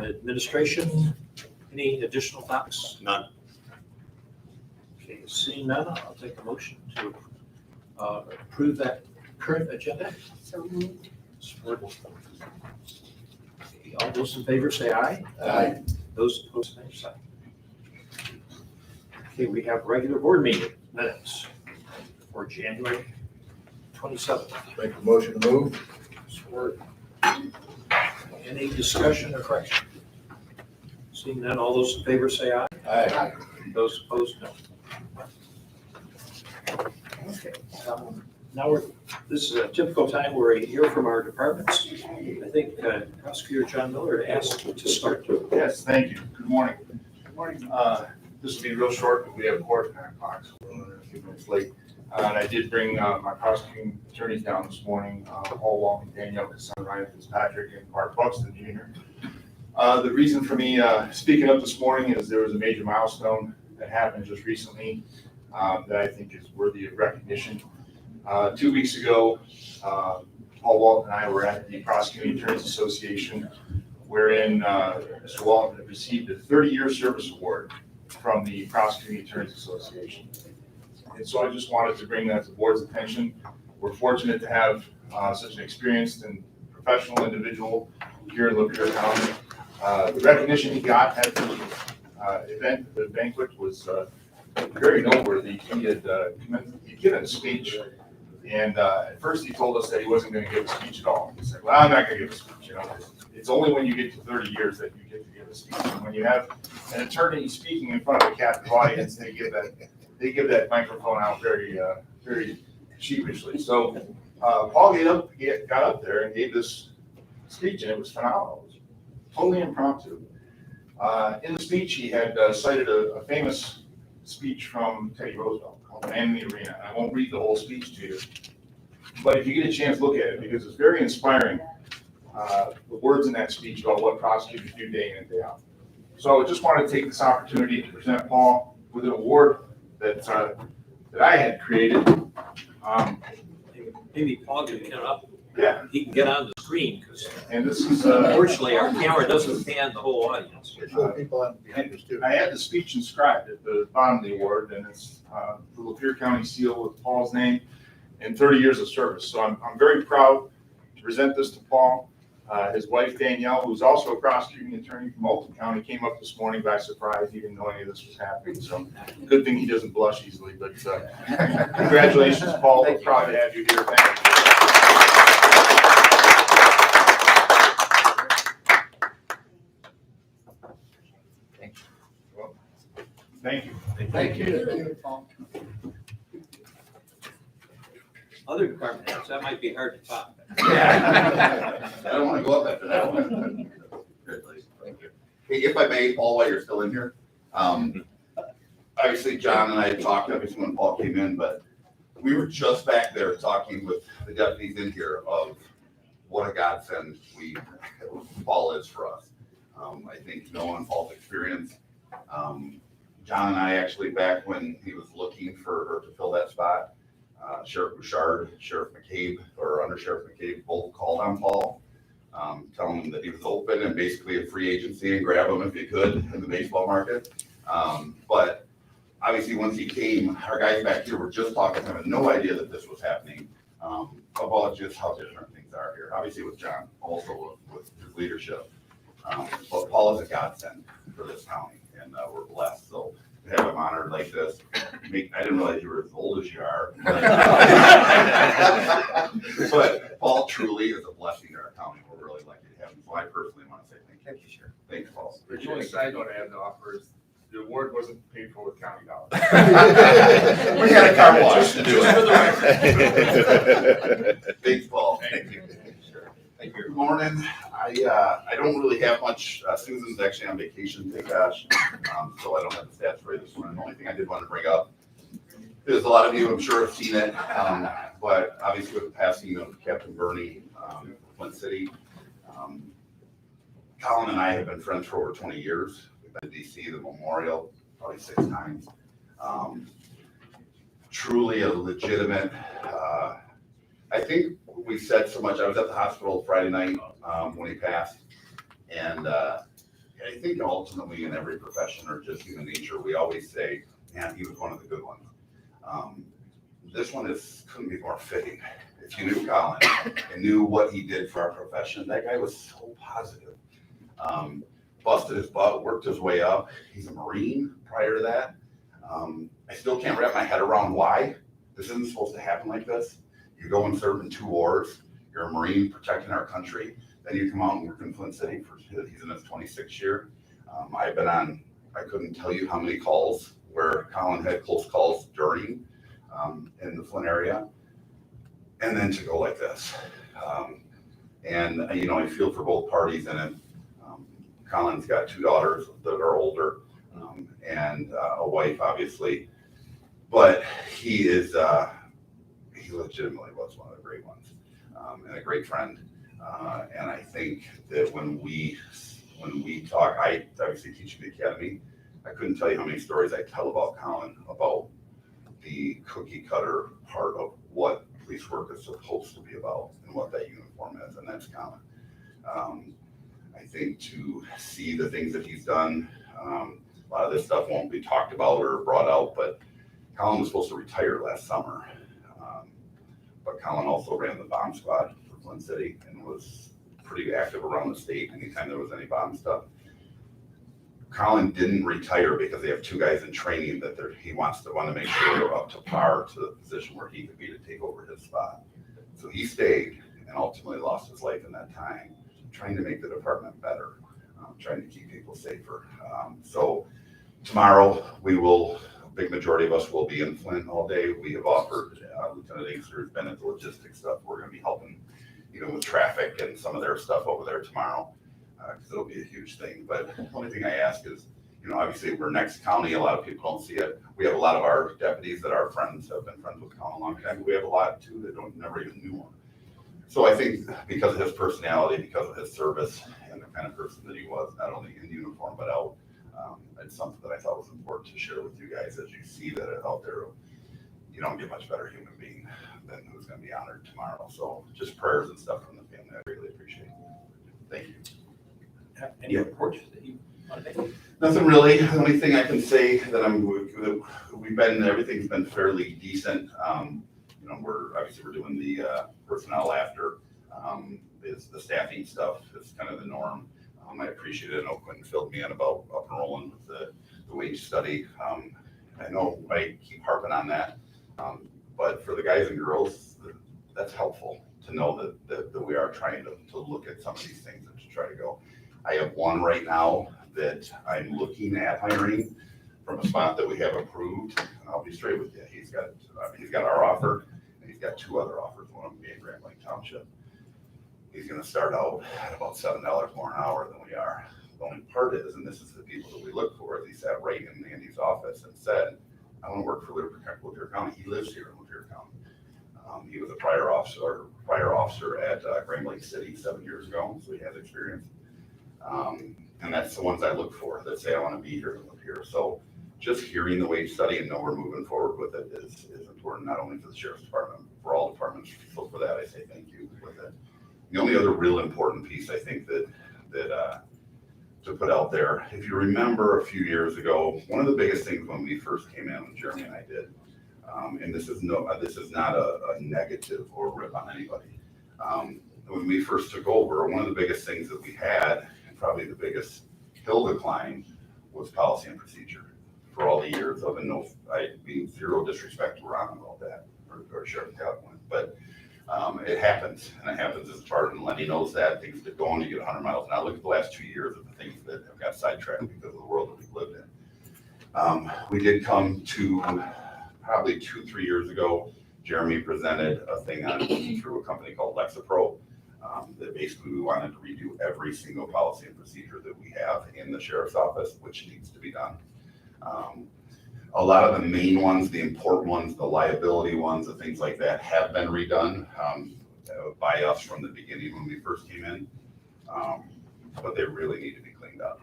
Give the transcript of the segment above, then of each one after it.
Administration, any additional thoughts? None. Okay, seeing none, I'll take a motion to approve that current agenda. So moved. Support. Okay, all those in favor say aye. Aye. Those opposed, same sign. Okay, we have regular board meeting minutes for January 27th. Make a motion to move. Support. Any discussion or correction? Seeing none, all those in favor say aye. Aye. Those opposed, no. Okay, now this is a typical time where we hear from our departments. I think Prosecutor John Miller asked to start. Yes, thank you. Good morning. Good morning. This will be real short, but we have court at 9 o'clock, so we're running a few minutes late. And I did bring my prosecuting attorneys down this morning, Paul Walton, Danielle Casson, Ryan Fitzpatrick, and Bart Buxton Jr. The reason for me speaking up this morning is there was a major milestone that happened just recently that I think is worthy of recognition. 2 weeks ago, Paul Walton and I were at the Prosecuting Attorneys Association, wherein Mr. Walton received a 30-year service award from the Prosecuting Attorneys Association. And so I just wanted to bring that to the board's attention. We're fortunate to have such an experienced and professional individual here in Lapeer County. The recognition he got at the event, the banquet, was very noteworthy. He had given a speech, and at first he told us that he wasn't going to give a speech at all. He said, "Well, I'm not going to give a speech. You know, it's only when you get to 30 years that you get to give a speech. And when you have an attorney speaking in front of a captive audience, they give that microphone out very sheepishly." So Paul got up there and gave this speech, and it was phenomenal. It was totally impromptu. In the speech, he had cited a famous speech from Teddy Roosevelt called "Man in the Arena." I won't read the whole speech to you, but if you get a chance, look at it, because it's very inspiring, the words in that speech about what prosecutors do day in and day out. So I just wanted to take this opportunity to present Paul with an award that I had created. Maybe Paul can get up. Yeah. He can get on the screen, because And this is, unfortunately our camera doesn't pan the whole audience. I had the speech inscribed at the bottom of the award, and it's the Lapeer County seal with Paul's name and 30 years of service. So I'm very proud to present this to Paul. His wife Danielle, who's also a prosecuting attorney from Alton County, came up this morning by surprise. He didn't know any of this was happening, so good thing he doesn't blush easily. But congratulations, Paul. We're proud to have you here. Thank you. Thank you. Thank you. Other department heads, that might be hard to top. I don't want to go up after that one. Thank you. Hey, if I may, Paul, while you're still in here, obviously John and I had talked, obviously when Paul came in, but we were just back there talking with the deputies in here of what a godsend Paul is for us. I think knowing Paul's experience, John and I actually, back when he was looking for to fill that spot, Sheriff Bouchard, Sheriff McCabe, or Under Sheriff McCabe both called on Paul, telling him that he was open and basically a free agency and grab him if you could in the baseball market. But obviously once he came, our guys back here were just talking to him, had no idea that this was happening, about just how different things are here. Obviously with John, also with his leadership. But Paul is a godsend for this county, and we're blessed. So to have him honored like this, I didn't realize you were as old as you are. But Paul truly is a blessing to our county. We're really lucky to have him. So I personally want to say thank you. Thank you, Sheriff. Thanks, Paul. The only side note I have to offer is the award wasn't paid for with county dollars. We got a car wash to do Just for it. Thanks, Paul. Thank you. Thank you. Good morning. I don't really have much. Susan's actually on vacation, thank gosh. So I don't have the stats for you this morning. The only thing I did want to bring up is a lot of you, I'm sure, have seen it. But obviously with the passing of Captain Bernie, Flint City, Colin and I have been friends for over 20 years. We've been to DC, the memorial, probably 6 times. Truly a legitimate, I think we said so much. I was at the hospital Friday night when he passed, and think ultimately in every profession or just human nature, we always say, man, he was one of the good ones. This one couldn't be more fitting. If you knew Colin and knew what he did for our profession, that guy was so positive. Busted his butt, worked his way up. He's a Marine prior to that. I still can't wrap my head around why this isn't supposed to happen like this. You go and serve in 2 wars. You're a Marine protecting our country. Then you come out and work in Flint City he's in his 26th year. I've been on, I couldn't tell you how many calls where Colin had close calls during in the Flint area. And then to go like this. And you know, I feel for both parties in it. Colin's got 2 daughters that are older, and a wife, obviously. But he legitimately was one of the great ones, and a great friend. And I think that when we talk, I obviously teach at the academy. I couldn't tell you how many stories I tell about Colin, about the cookie cutter part of what police work is supposed to be about and what that uniform is, and that's Colin. I think to see the things that he's done, a lot of this stuff won't be talked about or brought out, but Colin was supposed to retire last summer. But Colin also ran the bomb squad for Flint City and was pretty active around the state anytime there was any bomb stuff. Colin didn't retire because they have 2 guys in training that he want to make sure they're up to par to the position where he could be to take over his spot. So he stayed and ultimately lost his life in that time, trying to make the department better, trying to keep people safer. So tomorrow a big majority of us will be in Flint all day. We have offered, Lieutenant Inkster has been at the logistics stuff. We're going to be helping, with traffic and some of their stuff over there tomorrow, because it'll be a huge thing. But the only thing I ask is, obviously we're next county. A lot of people don't see it. We have a lot of our deputies that are friends, have been friends with Colin a long time. We have a lot too that never even knew him. So I think because of his personality, because of his service, and the kind of person that he was, not only in uniform but out, it's something that I thought was important to share with you guys as you see that out there. You don't get much better human being than who's going to be honored tomorrow. So just prayers and stuff from the family. I really appreciate it. Thank you. Any reports that you want to make? Nothing really. The only thing I can say that everything's been fairly decent. We're doing the personnel after is the staffing stuff. It's kind of the norm. I appreciate it. I know Quentin filled me in about up and rolling with the wage study. I know I keep harping on that, but for the guys and girls, that's helpful to know that we are trying to look at some of these things and to try to go. I have one right now that I'm looking at hiring from a spot that we have approved. And I'll be straight with you. He's got our offer, and he's got 2 other offers. One of them being Grand Lake Township. He's going to start out at about $7 more an hour than we are. The only part is, and this is the people that we look for, is he sat right in Andy's office and said, I want to work for Lapeer County. He lives here in Lapeer County. He was a prior officer at Grand Lake City 7 years ago, so he has experience. And that's the ones I look for that say I want to be here in Lapeer. So just hearing the wage study and know we're moving forward with it is important, not only for the Sheriff's Department, for all departments. So for that, I say thank you with it. The only other real important piece I think that to put out there, if you remember a few years ago, one of the biggest things when we first came in, when Jeremy and I did, and this is not a negative or rip on anybody. When we first took over, one of the biggest things that we had, and probably the biggest hill to climb, was policy and procedure. For all the years of, and no, I mean zero disrespect to Ron about that, or Sheriff California, but it happens, and it happens as part, and Lenny knows that. Things that go on, you get 100 miles an hour. Look at the last 2 years of the things that have got sidetracked because of the world that we've lived in. We did come to probably 2-3 years ago. Jeremy presented a thing through a company called Lexapro that basically we wanted to redo every single policy and procedure that we have in the sheriff's office, which needs to be done. A lot of the main ones, the important ones, the liability ones, the things like that have been redone by us from the beginning when we first came in, but they really need to be cleaned up.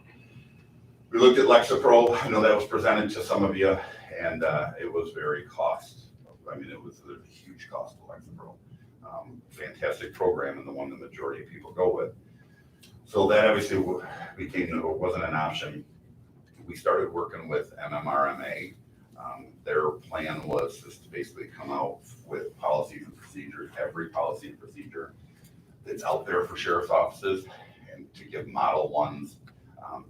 We looked at Lexapro. I know that was presented to some of you, and it was very it was a huge cost to Lexapro. Fantastic program, and the one the majority of people go with. So that obviously wasn't an option. We started working with MMRMA. Their plan was just to basically come out with policies and procedures, every policy and procedure that's out there for sheriff's offices, and to give model ones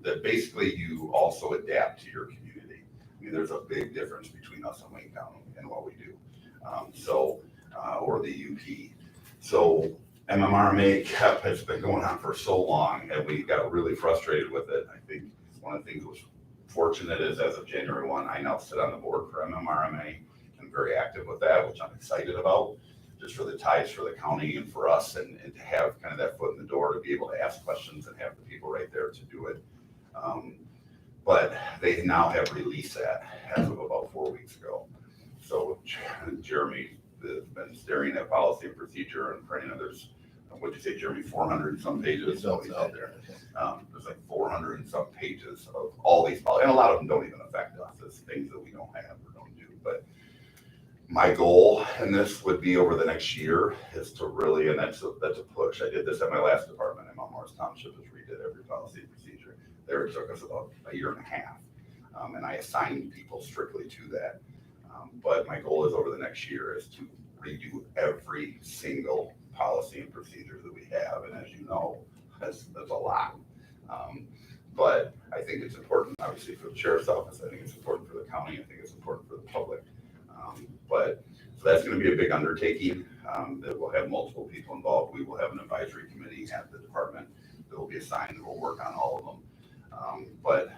that basically you also adapt to your community. I mean, there's a big difference between us and Wayne County and what we do. Or the UP. So MMRMA has been going on for so long, and we got really frustrated with it. I think one of the things that was fortunate is as of January 1, I now sit on the board for MMRMA. I'm very active with that, which I'm excited about, just for the ties for the county and for us, and to have kind of that foot in the door to be able to ask questions and have the people right there to do it. But they now have released that as of about 4 weeks ago. So Jeremy has been staring at policy and procedure and printing. There's, what'd you say, Jeremy, 400 and some pages? So he's out there. There's like 400 and some pages of all these policies, and a lot of them don't even affect us. It's things that we don't have or don't do. But my goal, and this would be over the next year, is to really, and that's a push. I did this at my last department in Mount Morris Township, is redid every policy and procedure. There it took us about a year and a half. And I assigned people strictly to that. But my goal is over the next year is to redo every single policy and procedure that we have. And as you know, that's a lot. But I think it's important, obviously, for the sheriff's office. I think it's important for the county. I think it's important for the public. But so that's going to be a big undertaking that will have multiple people involved. We will have an advisory committee at the department that will be assigned and will work on all of them. But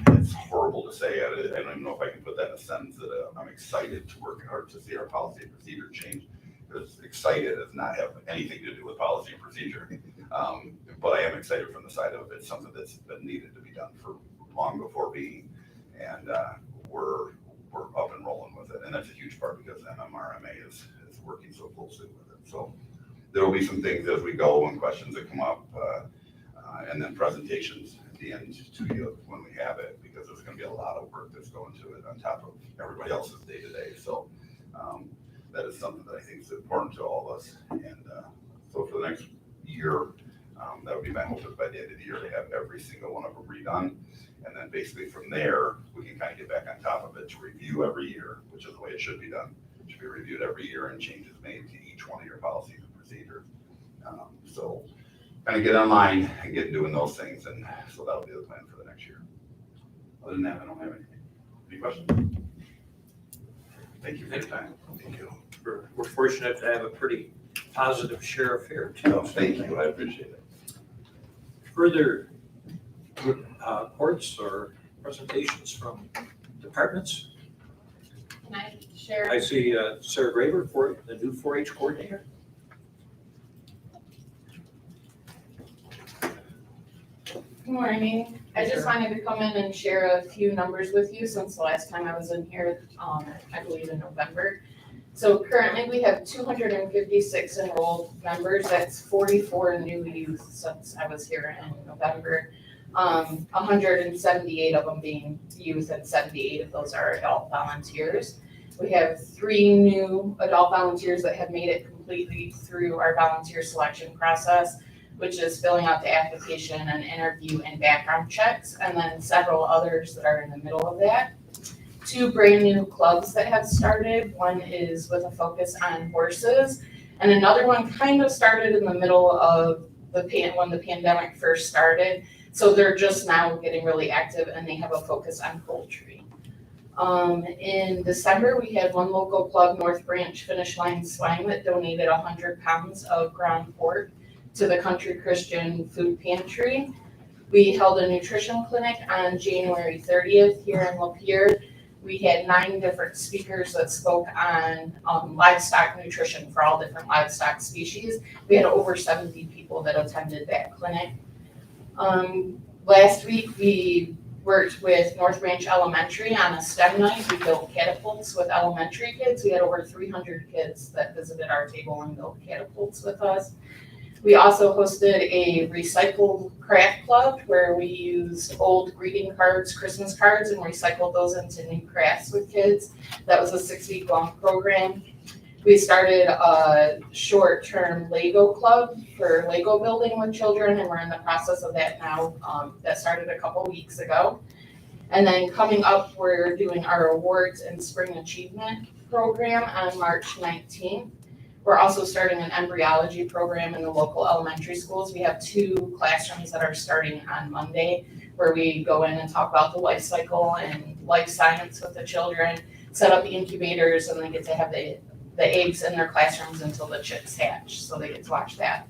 it's horrible to say. I don't even know if I can put that in a sentence that I'm excited to work hard to see our policy and procedure change. Because excited does not have anything to do with policy and procedure. But I am excited from the side of it. It's something that's been needed to be done for long before being. And we're up and rolling with it. And that's a huge part because MMRMA is working so closely with it. So there will be some things as we go and questions that come up and then presentations at the end to you when we have it, because there's going to be a lot of work that's going to it on top of everybody else's day to day. So that is something that I think is important to all of us. And so for the next year, that would be my hope, is by the end of the year to have every single one of them redone. And then basically from there, we can kind of get back on top of it to review every year, which is the way it should be done. It should be reviewed every year and changes made to each one of your policies and procedures. So kind of get online and get doing those things. And so that'll be the plan for the next year. Other than that, I don't have anything. Any questions? Thank you for your time. Thank you. We're fortunate to have a pretty positive sheriff here too. Oh, thank you. I appreciate it. Further reports or presentations from departments? Can I share? I see Sarah Graver, for the new 4-H coordinator. Good morning. I just wanted to come in and share a few numbers with you since the last time I was in here, I believe in November. So currently we have 256 enrolled members. That's 44 new youth since I was here in November. 178 of them being youth and 78 of those are adult volunteers. We have 3 new adult volunteers that have made it completely through our volunteer selection process, which is filling out the application and interview and background checks, and then several others that are in the middle of that. 2 brand new clubs that have started. One is with a focus on horses, and another one kind of started in the middle of when the pandemic first started. So they're just now getting really active, and they have a focus on poultry. In December, we had one local club, North Branch Finish Line Swine, that donated 100 pounds of ground pork to the Country Christian Food Pantry. We held a nutrition clinic on January 30th here in Lapeer. We had 9 different speakers that spoke on livestock nutrition for all different livestock species. We had over 70 people that attended that clinic. Last week, we worked with North Branch Elementary on a STEM night. We built catapults with elementary kids. We had over 300 kids that visited our table and built catapults with us. We also hosted a recycled craft club where we used old greeting cards, Christmas cards, and recycled those into new crafts with kids. That was a 6-week long program. We started a short-term Lego club for Lego building with children, and we're in the process of that now. That started a couple weeks ago. And then coming up, we're doing our awards and spring achievement program on March 19th. We're also starting an embryology program in the local elementary schools. We have 2 classrooms that are starting on Monday, where we go in and talk about the life cycle and life science with the children, set up incubators, and they get to have the eggs in their classrooms until the chicks hatch, so they get to watch that,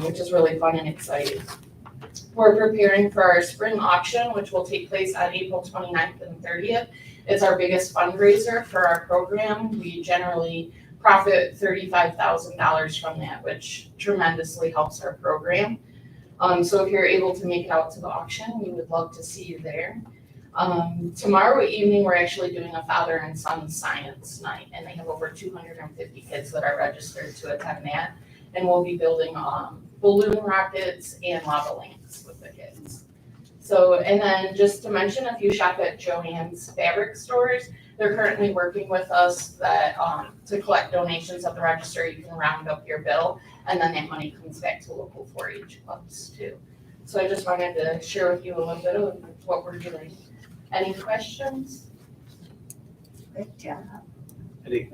which is really fun and exciting. We're preparing for our spring auction, which will take place on April 29th and 30th. It's our biggest fundraiser for our program. We generally profit $35,000 from that, which tremendously helps our program. So if you're able to make it out to the auction, we would love to see you there. Tomorrow evening, we're actually doing a father and son science night, and they have over 250 kids that are registered to attend that. And we'll be building balloon rockets and lava lamps with the kids. So, and then just to mention, if you shop at Joann's fabric stores, they're currently working with us that to collect donations at the register. You can round up your bill, and then that money comes back to local 4-H clubs too. So I just wanted to share with you a little bit of what we're doing. Any questions? Good job. Any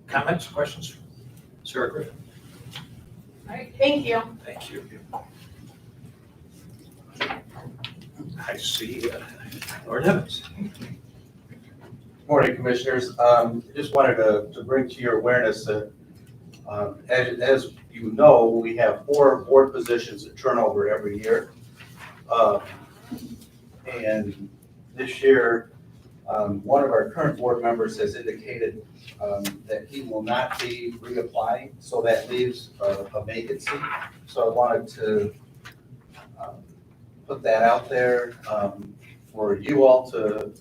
comments, questions? Sarah Griffin, All right, thank you. thank you. I see Lauren Evans. Morning, Commissioners. Just wanted to bring to your awareness that, as you know, we have 4 board positions that turn over every year. And this year, one of our current board members has indicated that he will not be reapplying, so that leaves a vacancy. So I wanted to put that out there for you all to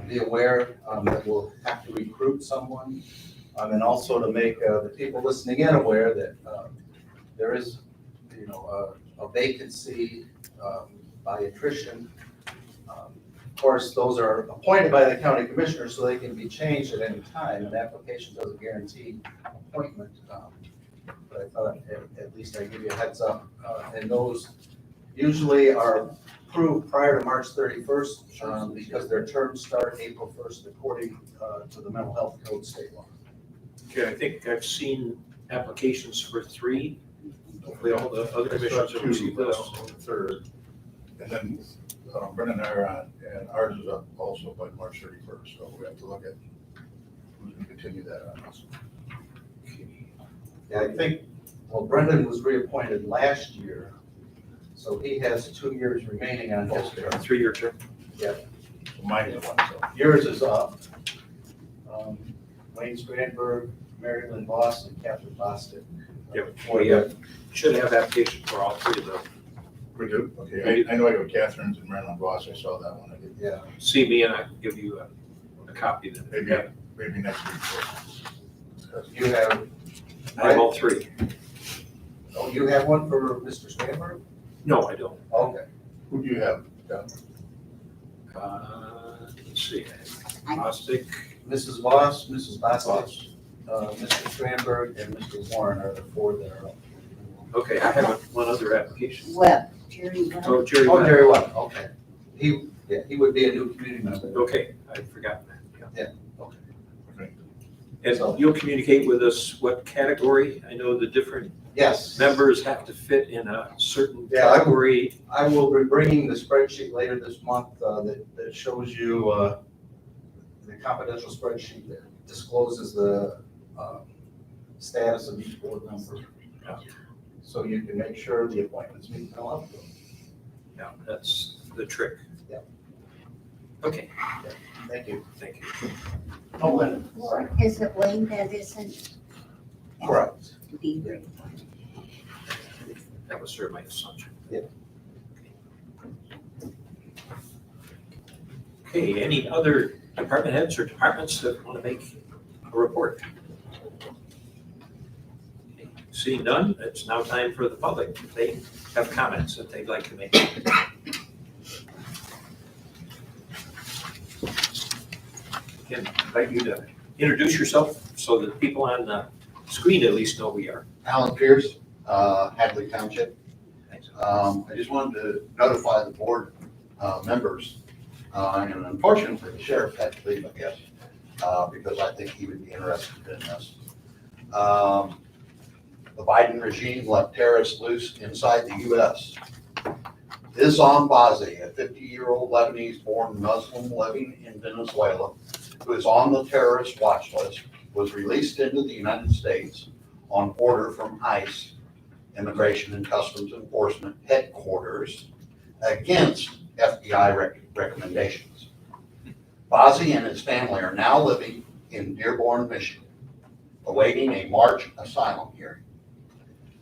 be aware that we'll have to recruit someone, and also to make the people listening in aware that there is, a vacancy by attrition. Of course, those are appointed by the county commissioner, so they can be changed at any time. An application doesn't guarantee appointment, but I thought at least I'd give you a heads up. And those usually are approved prior to March 31st because their terms start April 1st according to the mental health code state law. Okay, I think I've seen applications for 3. Hopefully all the other commissions have received those. Third. And then Brendan and I are on, and ours is up also by March 31st, so we have to look at who's going to continue that on us. Yeah, I think, well, Brendan was reappointed last year, so he has 2 years remaining on his term. 3-year term. So mine is 1, so. Yours is up. Wayne Strandberg, Mary Lynn Voss, and Catherine Bostic. Yep, we should have applications for all 3 of them. We do? Okay, I know I got Catherine's and Marilyn Voss, I saw that one, I did. Yeah. See me and I can give you a copy then. Maybe next week. You have, I have all 3. oh, you have one for Mr. Strandberg? No, I don't. Okay. Who do you have? Let's see. Bostic, Mrs. Voss, Mrs. Bostic, Mr. Strandberg, and Mr. Warren are the 4 that are up. okay, I have one other application. Webb, Jerry Webb. Oh, Jerry. Oh, Webb. Jerry Webb, okay. He would be a new community member. Okay, I'd forgotten that. Yeah, okay. And you'll communicate with us what category? I know the different Yes. members have to fit in a certain Yeah, I will- category. I will be bringing the spreadsheet later this month that shows you the confidential spreadsheet that discloses the status of each board member. Yeah. So you can make sure the appointments meet the law. Yeah, that's the trick. Yeah. Okay, Thank you. thank you. Oh, Lynn. Is it Wayne that isn't? Correct. To be here? That was sort of my assumption. Yeah. Okay, any other department heads or departments that want to make a report? Okay, seeing none, it's now time for the public. If they have comments that they'd like to make. Again, invite you to introduce yourself, so that people on the screen at least know who we are. Alan Pierce, Hadley Township. I just wanted to notify the board members, and unfortunately, the sheriff had to leave, I guess, because I think he would be interested in this. The Biden regime let terrorists loose inside the U.S. Islam Bazi, a 50-year-old Lebanese-born Muslim living in Venezuela, who is on the terrorist watch list, was released into the United States on order from ICE, Immigration and Customs Enforcement Headquarters, against FBI recommendations. Bazi and his family are now living in Dearborn, Michigan, awaiting a March asylum hearing.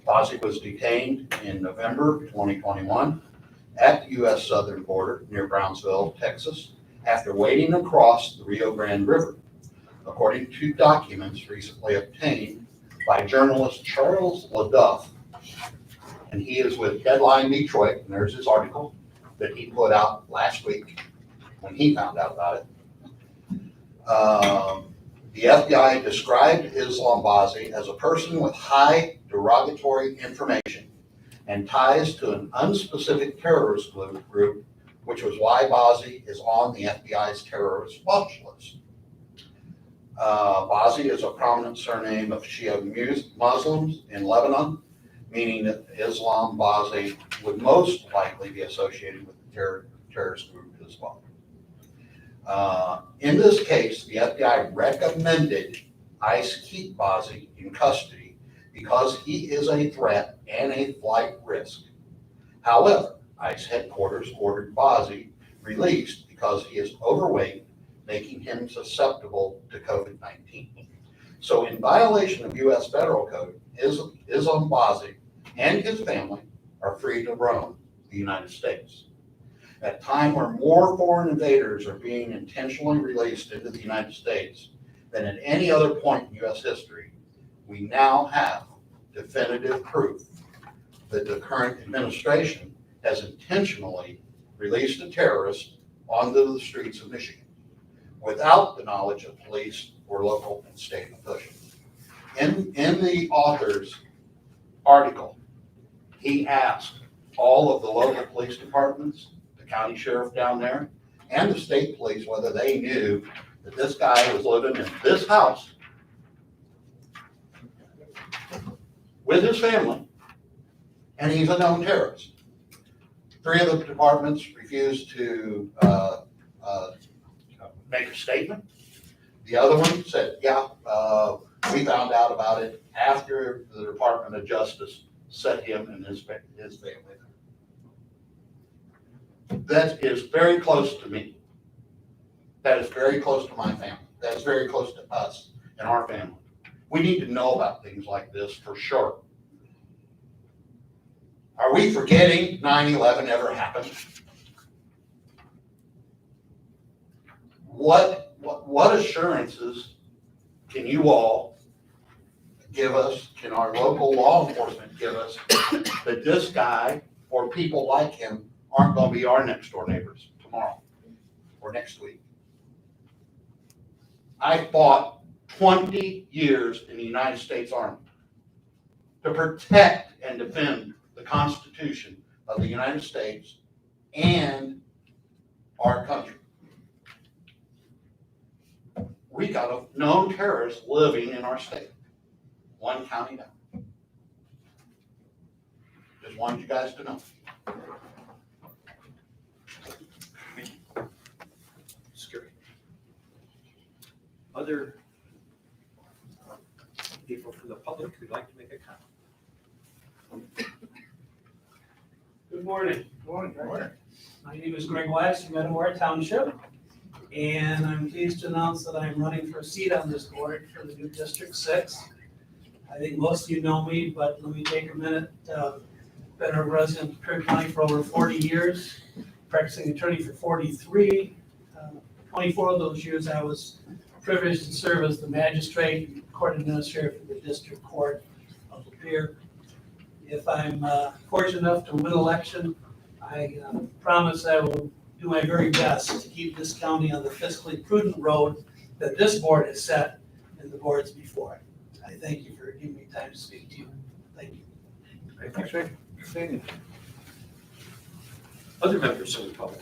Bazi was detained in November 2021 at the U.S. southern border near Brownsville, Texas, after wading across the Rio Grande River, according to documents recently obtained by journalist Charles LaDuff. And he is with Headline Detroit, and there's his article that he put out last week when he found out about it. The FBI described Islam Bazi as a person with high derogatory information and ties to an unspecific terrorist group, which was why Bazi is on the FBI's terrorist watch list. Bazi is a prominent surname of Shia Muslims in Lebanon, meaning that Islam Bazi would most likely be associated with the terrorist group as well. In this case, the FBI recommended ICE keep Bazi in custody because he is a threat and a flight risk. However, ICE headquarters ordered Bazi released because he is overweight, making him susceptible to COVID-19. So in violation of U.S. federal code, Islam Bazi and his family are free to roam the United States. At a time where more foreign invaders are being intentionally released into the United States than at any other point in U.S. history, we now have definitive proof that the current administration has intentionally released a terrorist onto the streets of Michigan without the knowledge of police or local and state officials. In the author's article, he asked all of the local police departments, the county sheriff down there, and the state police whether they knew that this guy was living in this house with his family, and he's a known terrorist. 3 of the departments refused to make a statement. The other one said, yeah, we found out about it after the Department of Justice set him and his family there. That is very close to me. That is very close to my family. That is very close to us and our family. We need to know about things like this for sure. Are we forgetting 9/11 ever happened? What assurances can you all give us, can our local law enforcement give us, that this guy or people like him aren't going to be our next door neighbors tomorrow or next week? I fought 20 years in the United States Army to protect and defend the Constitution of the United States and our country. We got a known terrorist living in our state, one county down. Just wanted you guys to know. Scary. Other people from the public who'd like to make a comment? Good morning. Good morning. My name is Greg Weiss from Metamora Township, and I'm pleased to announce that I'm running for a seat on this board for the new District 6. I think most of you know me, but let me take a minute. Been a resident of Lapeer County for over 40 years, practicing attorney for 43. 24 of those years I was privileged to serve as the magistrate and court administrator for the District Court of Lapeer. If I'm fortunate enough to win election, I promise I will do my very best to keep this county on the fiscally prudent road that this board has set in the boards before. I thank you for giving me time to speak to you. Thank you. Thanks, Rick. Thank you. Other members of the public?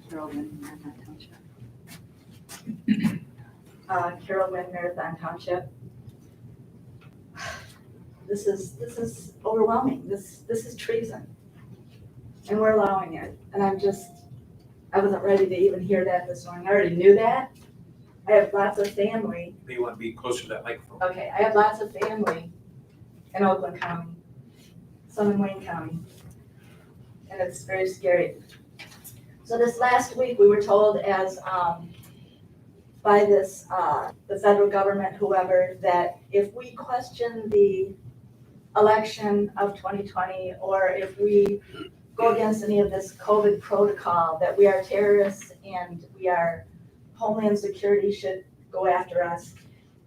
Carol Wynn, Marathon Township. Carol Wynn, Marathon Township. This is overwhelming. This is treason. And we're allowing it. And I wasn't ready to even hear that this morning. I already knew that. I have lots of family. May want to be closer to that microphone. Okay, I have lots of family in Oakland County, some in Wayne County. And it's very scary. So this last week, we were told by this, the federal government, whoever, that if we question the election of 2020, or if we go against any of this COVID protocol, that we are terrorists and we are Homeland Security should go after us.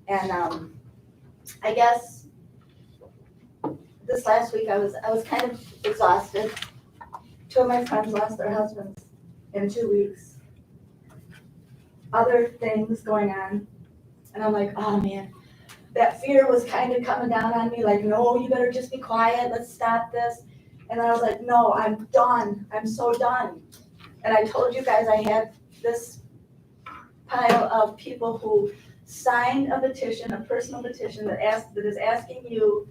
And I guess this last week, I was kind of exhausted. 2 of my friends lost their husbands in 2 weeks. Other things going on. And I'm like, oh man, that fear was kind of coming down on me, like, no, you better just be quiet, let's stop this. And I was like, no, I'm done, I'm so done. And I told you guys I had this pile of people who signed a petition, a personal petition that is asking you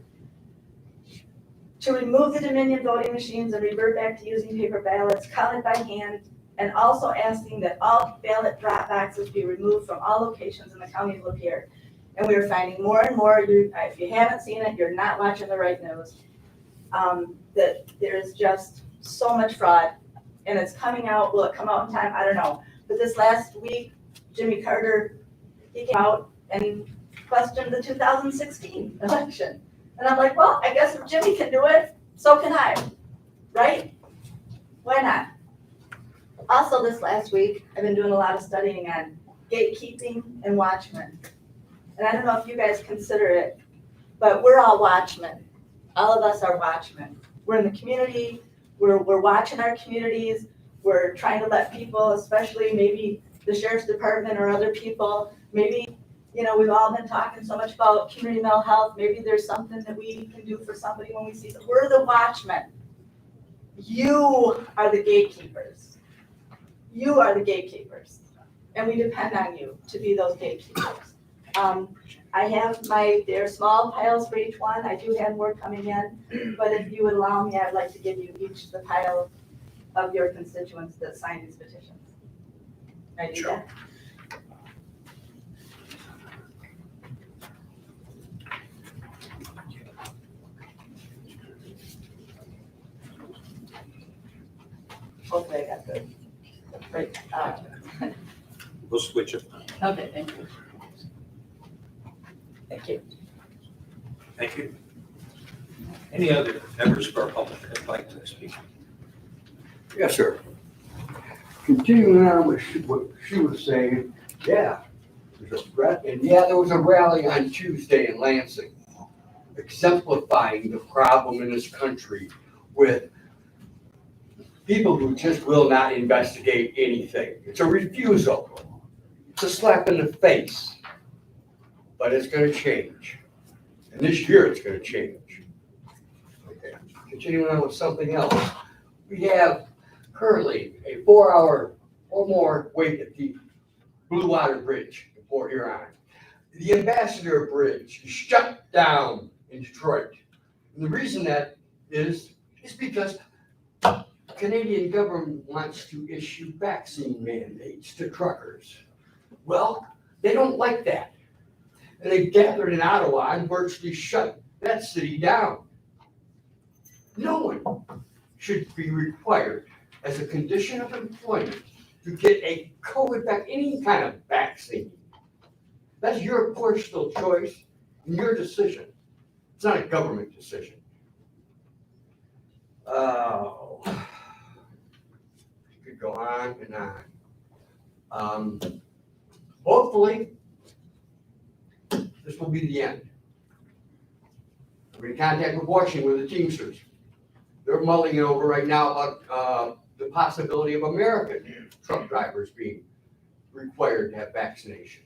to remove the Dominion voting machines and revert back to using paper ballots, counted by hand, and also asking that all ballot drop boxes be removed from all locations in the county of Lapeer. And we are finding more and more, if you haven't seen it, you're not watching the right news, that there's just so much fraud, and it's coming out. Will it come out in time? I don't know. But this last week, Jimmy Carter, he came out and questioned the 2016 election. And I'm like, well, I guess if Jimmy can do it, so can I, right? Why not? Also this last week, I've been doing a lot of studying on gatekeeping and watchmen. And I don't know if you guys consider it, but we're all watchmen. All of us are watchmen. We're in the community, we're watching our communities, we're trying to let people, especially maybe the sheriff's department or other people, maybe, we've all been talking so much about community mental health, maybe there's something that we can do for somebody when we see them. We're the watchmen. You are the gatekeepers. You are the gatekeepers. And we depend on you to be those gatekeepers. I have there are small piles for each one. I do have more coming in, but if you would allow me, I'd like to give you each the pile of your constituents that signed these petitions. Can I do that? Hopefully I got the right. We'll switch it. Okay, thank you. Thank you. Thank you. Any other members of our public that would like to speak? Yes, sir. Continuing on with what she was saying, yeah, there's a threat, and yeah, there was a rally on Tuesday in Lansing, exemplifying the problem in this country with people who just will not investigate anything. It's a refusal. It's a slap in the face. But it's going to change. And this year it's going to change. Okay. Continuing on with something else. We have currently a 4-hour or more wait at the Blue Water Bridge in Port Huron. The Ambassador Bridge is shut down in Detroit. And the reason that is because the Canadian government wants to issue vaccine mandates to truckers. Well, they don't like that. And they gathered in Ottawa and virtually shut that city down. No one should be required as a condition of employment to get a COVID any kind of vaccine. That's your personal choice and your decision. It's not a government decision. Oh, you could go on and on. Hopefully, this will be the end. We're in contact with Washington with the Teamsters. They're mulling it over right now about the possibility of American truck drivers being required to have vaccinations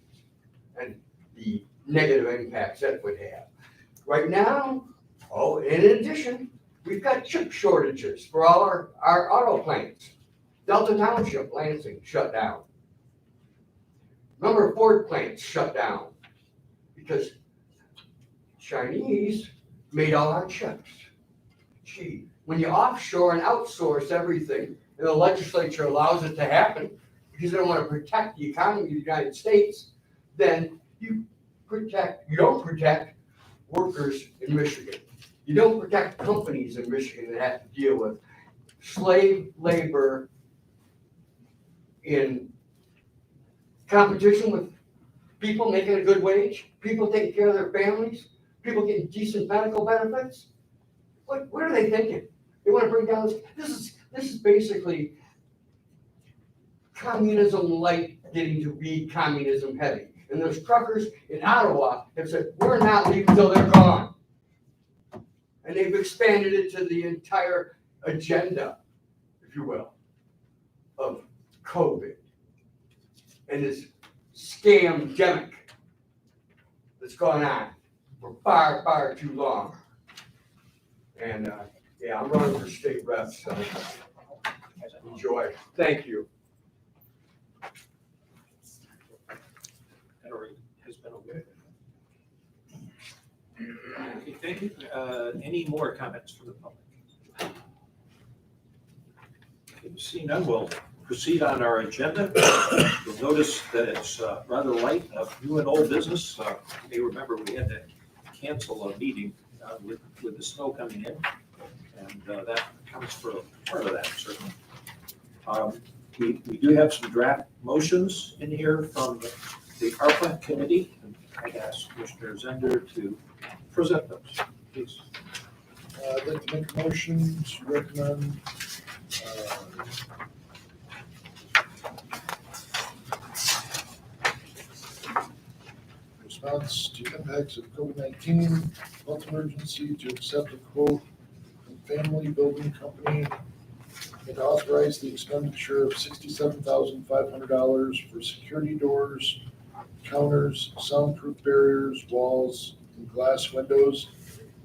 and the negative impacts that would have. Right now, in addition, we've got chip shortages for all our auto plants. Delta Township, Lansing, shut down. Number of Ford plants shut down because Chinese made all our chips. Gee, when you offshore and outsource everything, and the legislature allows it to happen because they don't want to protect the economy of the United States, then you don't protect workers in Michigan. You don't protect companies in Michigan that have to deal with slave labor in competition with people making a good wage, people taking care of their families, people getting decent medical benefits. What are they thinking? They want to bring down this is basically communism light getting to be communism heavy. And those truckers in Ottawa have said, we're not leaving until they're gone. And they've expanded it to the entire agenda, if you will, of COVID and this scam-demic that's gone on for far, far too long. And I'm running for state rep, so enjoy. Thank you. That already has been okay. Okay, thank you. Any more comments from the public? Okay, seeing none, we'll proceed on our agenda. You'll notice that it's rather light of new and old business. You may remember we had to cancel a meeting with the snow coming in, and that counts for part of that, certainly. We do have some draft motions in here from the ARPA committee, and I'd ask Commissioner Zender to present those, please. I'd like to make a motion to recommend response to impacts of COVID-19 health emergency to accept a quote from Family Building Company and authorize the expenditure of $67,500 for security doors, counters, soundproof barriers, walls, and glass windows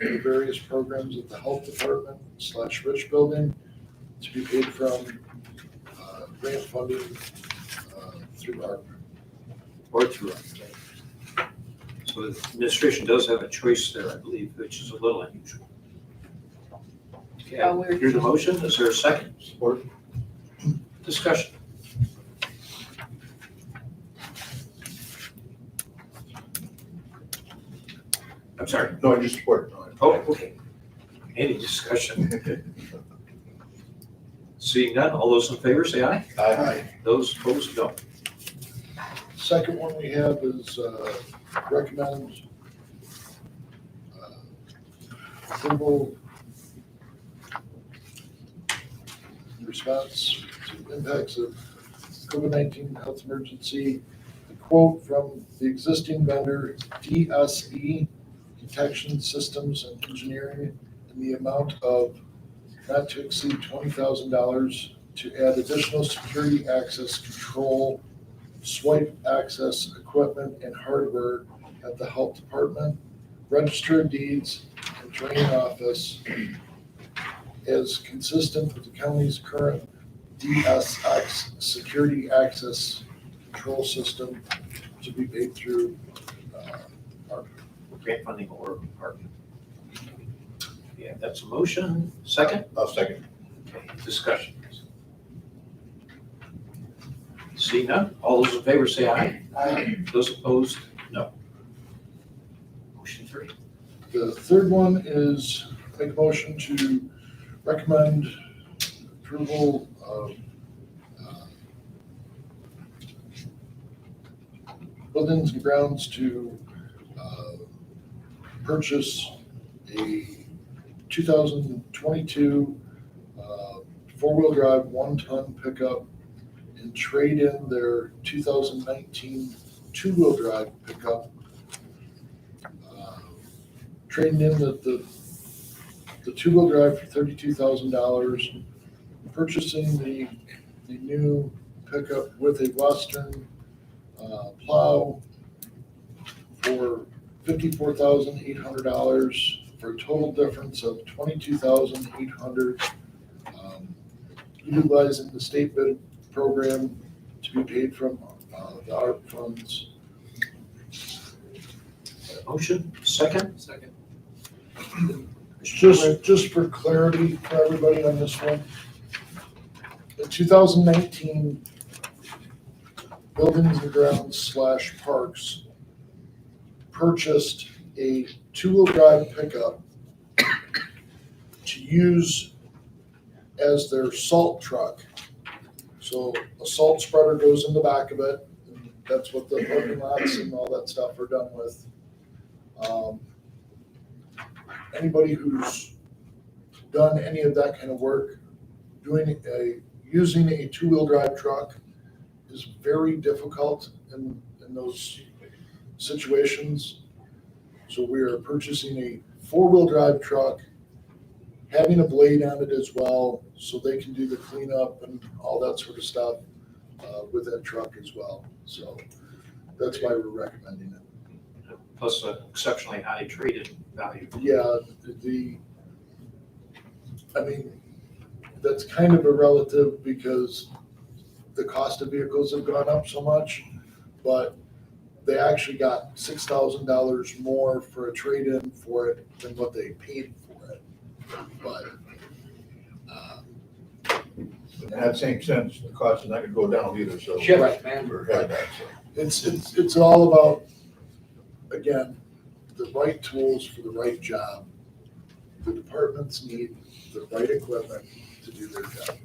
in various programs at the Health Department / Rich Building to be paid from grant funding through ARPA. Or through ARPA. So the administration does have a choice there, I believe, which is a little unusual. Okay, here's the motion. Is there a second? Support. Discussion. I'm sorry. No, I just support. Oh, okay. Any discussion? Seeing none, all those in favor say aye. Aye. Those opposed, no. Second one we have is recommend approval in response to impacts of COVID-19 health emergency. A quote from the existing vendor, DSE Detection Systems and Engineering, in the amount of not to exceed $20,000 to add additional security access control, swipe access equipment and hardware at the Health Department, Register of Deeds, and Training Office as consistent with the county's current DSX security access control system to be paid through ARPA. Grant funding or ARPA. Yeah, that's a motion. Second? I'll second. Okay, discussion. Seeing none, all those in favor say aye. Aye. Those opposed, no. Motion 3. The third one is make a motion to recommend approval of Buildings and Grounds to purchase a 2022 four-wheel drive 1-ton pickup and trade in their 2019 two-wheel drive pickup. Trading in the two-wheel drive for $32,000 purchasing the new pickup with a Western plow for $54,800 for a total difference of $22,800. Utilizing the state bid program to be paid from the ARP funds. Motion, second? Second. Just for clarity for everybody on this one. The 2019 Buildings and Grounds / Parks purchased a two-wheel drive pickup to use as their salt truck. So a salt spreader goes in the back of it, and that's what the parking lots and all that stuff are done with. Anybody who's done any of that kind of work, using a two-wheel drive truck is very difficult in those situations. So we are purchasing a four-wheel drive truck, having a blade on it as well, so they can do the cleanup and all that sort of stuff with that truck as well. So that's why we're recommending it. Plus exceptionally high trade-in value. Yeah, I mean, that's kind of a relative because the cost of vehicles have gone up so much, but they actually got $6,000 more for a trade-in for it than what they paid for it. But In that same sense, the cost is not gonna go down either, so. Right, man. We're ahead of that, so. it's all about, again, the right tools for the right job. The departments need the right equipment to do their job.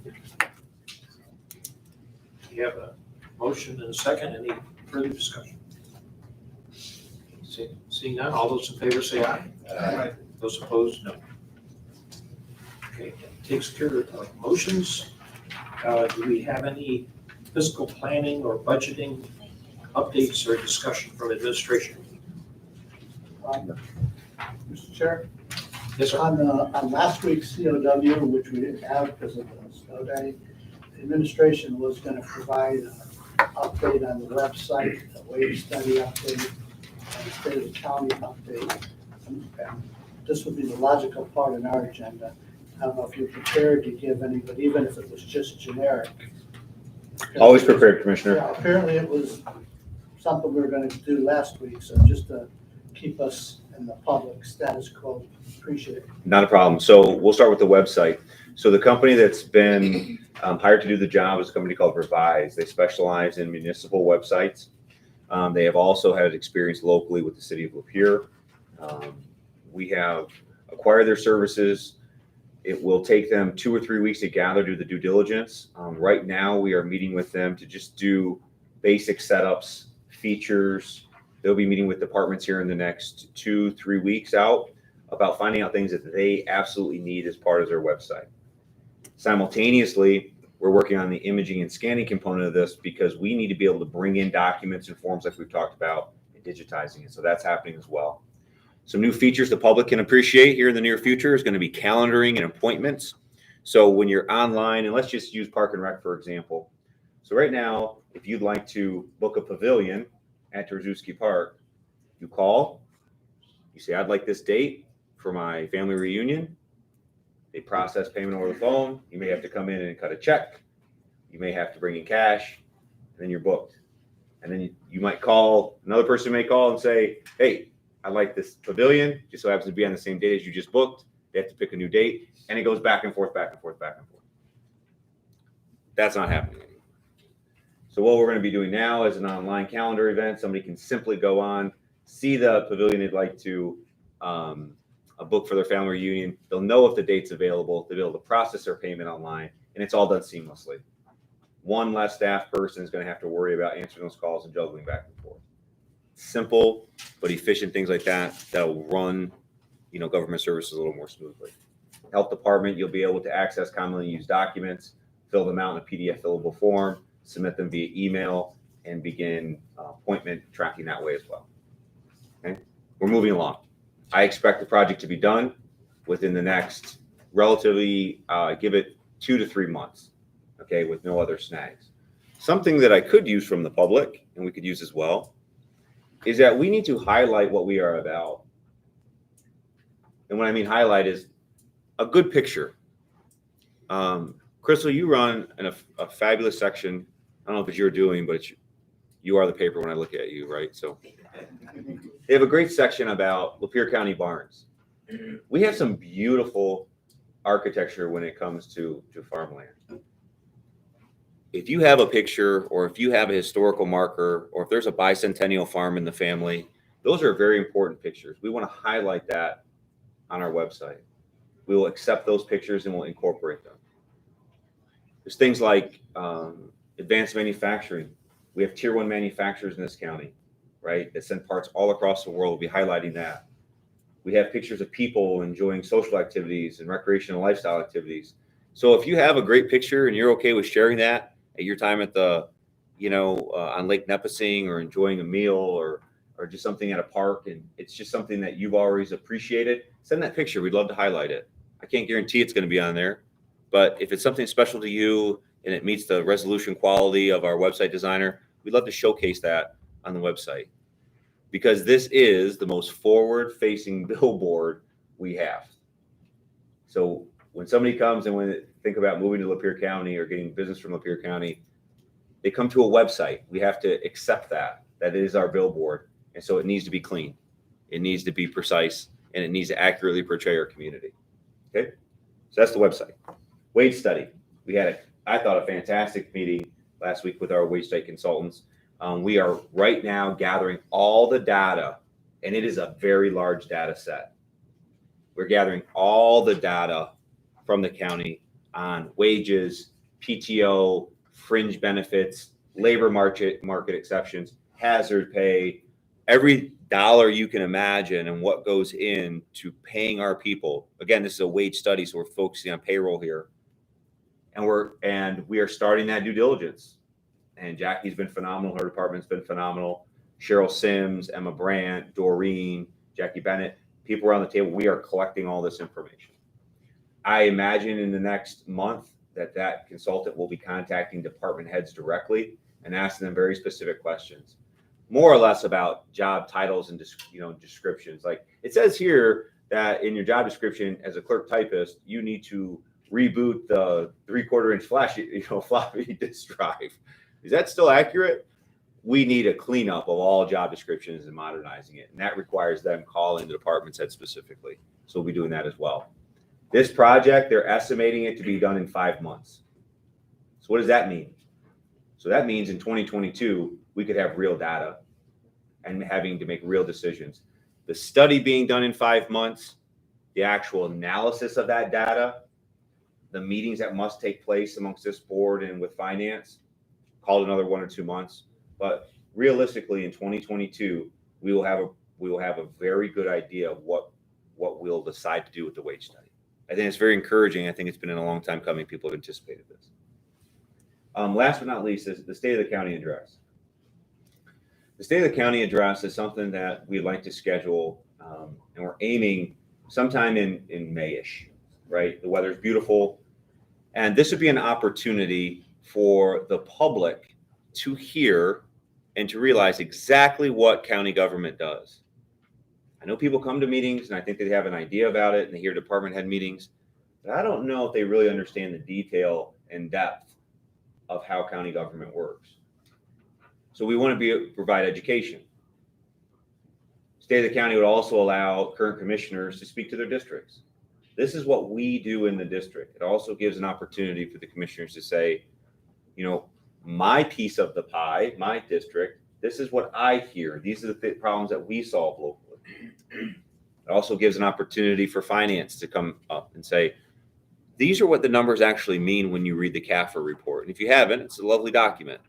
You have a motion and a second. Any further discussion? Seeing none, all those in favor say aye. Aye. Those opposed, no. Okay, that takes care of motions. Do we have any fiscal planning or budgeting updates or discussion from administration? Mr. Chair, Yes, sir. on last week's COW, which we didn't have because of the snow day, the administration was going to provide an update on the website, a wage study update, and a state of the county update. And this would be the logical part in our agenda. I don't know if you're prepared to give any, but even if it was just generic. Always prepared, Commissioner. Yeah, apparently it was something we were going to do last week, so just to keep us in the public status quo. Appreciate it. Not a problem. So we'll start with the website. So the company that's been hired to do the job is a company called Weiss. They specialize in municipal websites. They have also had experience locally with the city of Lapeer. We have acquired their services. It will take them 2 or 3 weeks to gather, do the due diligence. Right now, we are meeting with them to just do basic setups, features. They'll be meeting with departments here in the next 2-3 weeks out about finding out things that they absolutely need as part of their website. Simultaneously, we're working on the imaging and scanning component of this because we need to be able to bring in documents and forms like we've talked about and digitizing it. So that's happening as well. Some new features the public can appreciate here in the near future is going to be calendaring and appointments. So when you're online, and let's just use Park and Rec, for example. So right now, if you'd like to book a pavilion at Terzuski Park, you call, you say, I'd like this date for my family reunion. They process payment over the phone. You may have to come in and cut a check. You may have to bring in cash, and then you're booked. And then you might call, another person may call and say, hey, I like this pavilion, just so happens to be on the same date as you just booked. They have to pick a new date, and it goes back and forth, back and forth, back and forth. That's not happening anymore. So what we're going to be doing now is an online calendar event. Somebody can simply go on, see the pavilion they'd like to book for their family reunion. They'll know if the date's available. They'll be able to process their payment online, and it's all done seamlessly. One less staff person is going to have to worry about answering those calls and juggling back and forth. Simple but efficient things like that will run, government services a little more smoothly. Health department, you'll be able to access commonly used documents, fill them out in a PDF fillable form, submit them via email, and begin appointment tracking that way as well. Okay, we're moving along. I expect the project to be done within the next relatively, give it 2 to 3 months, okay, with no other snags. Something that I could use from the public, and we could use as well, is that we need to highlight what we are about. And what I mean highlight is a good picture. Crystal, you run a fabulous section. I don't know if it's you're doing, but you are the paper when I look at you, right? So they have a great section about Lapeer County barns. We have some beautiful architecture when it comes to farmland. If you have a picture, or if you have a historical marker, or if there's a bicentennial farm in the family, those are very important pictures. We want to highlight that on our website. We will accept those pictures and we'll incorporate them. There's things like advanced manufacturing. We have tier 1 manufacturers in this county, right, that send parts all across the world. We'll be highlighting that. We have pictures of people enjoying social activities and recreational lifestyle activities. So if you have a great picture and you're okay with sharing that at your time at the, on Lake Nipissing, or enjoying a meal, or just something at a park, and it's just something that you've always appreciated, send that picture. We'd love to highlight it. I can't guarantee it's going to be on there, but if it's something special to you and it meets the resolution quality of our website designer, we'd love to showcase that on the website, because this is the most forward-facing billboard we have. So when somebody comes and when they think about moving to Lapeer County or getting business from Lapeer County, they come to a website. We have to accept that it is our billboard. And so it needs to be clean. It needs to be precise, and it needs to accurately portray our community. Okay. So that's the website. Wage study. We had I thought a fantastic meeting last week with our wage study consultants. We are right now gathering all the data, and it is a very large data set. We're gathering all the data from the county on wages, PTO, fringe benefits, labor market exceptions, hazard pay, every dollar you can imagine, and what goes into paying our people. Again, this is a wage study, so we're focusing on payroll here. And we are starting that due diligence. And Jackie's been phenomenal. Her department's been phenomenal. Cheryl Sims, Emma Brandt, Doreen, Jackie Bennett, people around the table. We are collecting all this information. I imagine in the next month that consultant will be contacting department heads directly and asking them very specific questions, more or less about job titles and descriptions. Like it says here that in your job description as a clerk typist, you need to reboot the 3/4 inch floppy disk drive. Is that still accurate? We need a cleanup of all job descriptions and modernizing it. And that requires them calling the department head specifically. So we'll be doing that as well. This project, they're estimating it to be done in 5 months. So what does that mean? So that means in 2022, we could have real data and having to make real decisions. The study being done in 5 months, the actual analysis of that data, the meetings that must take place amongst this board and with finance, called another 1 or 2 months. But realistically, in 2022, we will have a very good idea of what we'll decide to do with the wage study. I think it's very encouraging. I think it's been in a long time coming. People have anticipated this. Last but not least is the State of the County address. The State of the County address is something that we'd like to schedule, and we're aiming sometime in May-ish, right? The weather's beautiful, and this would be an opportunity for the public to hear and to realize exactly what county government does. I know people come to meetings and I think they have an idea about it and they hear department head meetings, but I don't know if they really understand the detail and depth of how county government works. So we want to provide education. State of the county would also allow current commissioners to speak to their districts. This is what we do in the district. It also gives an opportunity for the commissioners to say, my piece of the pie, my district, this is what I hear. These are the problems that we solve locally. It also gives an opportunity for finance to come up and say, these are what the numbers actually mean when you read the CAFR report. And if you haven't, it's a lovely document.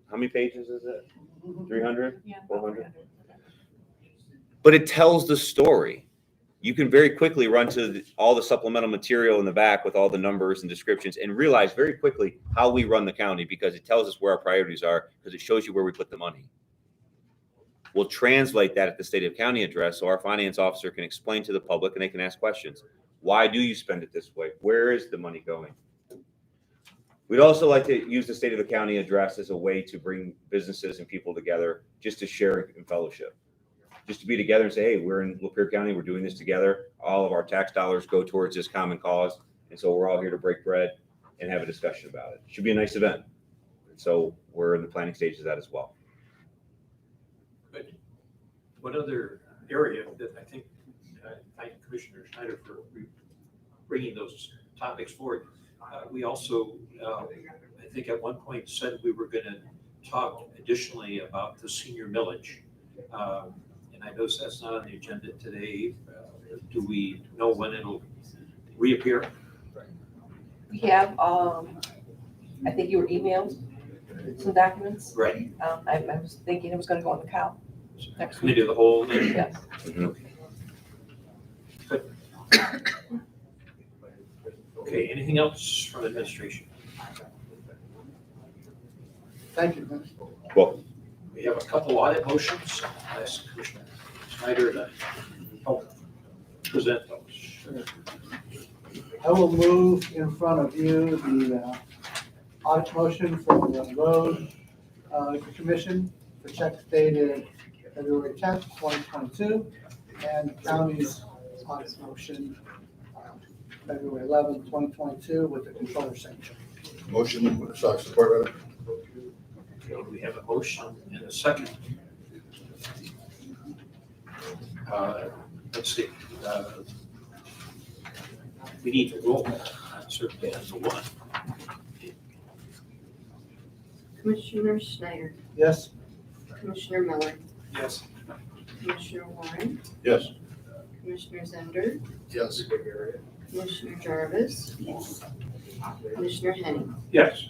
How many pages is it? 300? Yeah. 400? But it tells the story. You can very quickly run to all the supplemental material in the back with all the numbers and descriptions and realize very quickly how we run the county, because it tells us where our priorities are, because it shows you where we put the money. We'll translate that at the State of County address so our finance officer can explain to the public and they can ask questions. Why do you spend it this way? Where is the money going? We'd also like to use the state of the county address as a way to bring businesses and people together, just to share in fellowship. Just to be together and say, hey, we're in Lapeer County, we're doing this together. All of our tax dollars go towards this common cause. And so we're all here to break bread and have a discussion about it. Should be a nice event. So we're in the planning stages of that as well. Good. One other area that I think, thank Commissioner Schneider for bringing those topics forward. We also, I think at one point said we were going to talk additionally about the senior millage. And I know that's not on the agenda today. Do we know when it'll reappear? We have, I think you were emailed some documents. Right. I was thinking it was gonna go on the cow next week. Committee of the whole. Yes. Good. Okay, anything else from administration? Thank you, Vince. Well, We have a couple audit motions. I'll ask Commissioner Schneider to help present those. I will move in front of you the audit motion from the road commission for checks dated February 10th, 2022, and the county's audit motion February 11th, 2022, with the controller's signature. Motion with Sox support, rather. Okay, we have a motion and a second. Let's see. We need to roll that, certainly as a one. Commissioner Schneider, Yes? Commissioner Miller, Yes. Commissioner Warren, Yes. Commissioner Zender, Yes. Commissioner Jarvis, Yes. Commissioner Henning. Yes.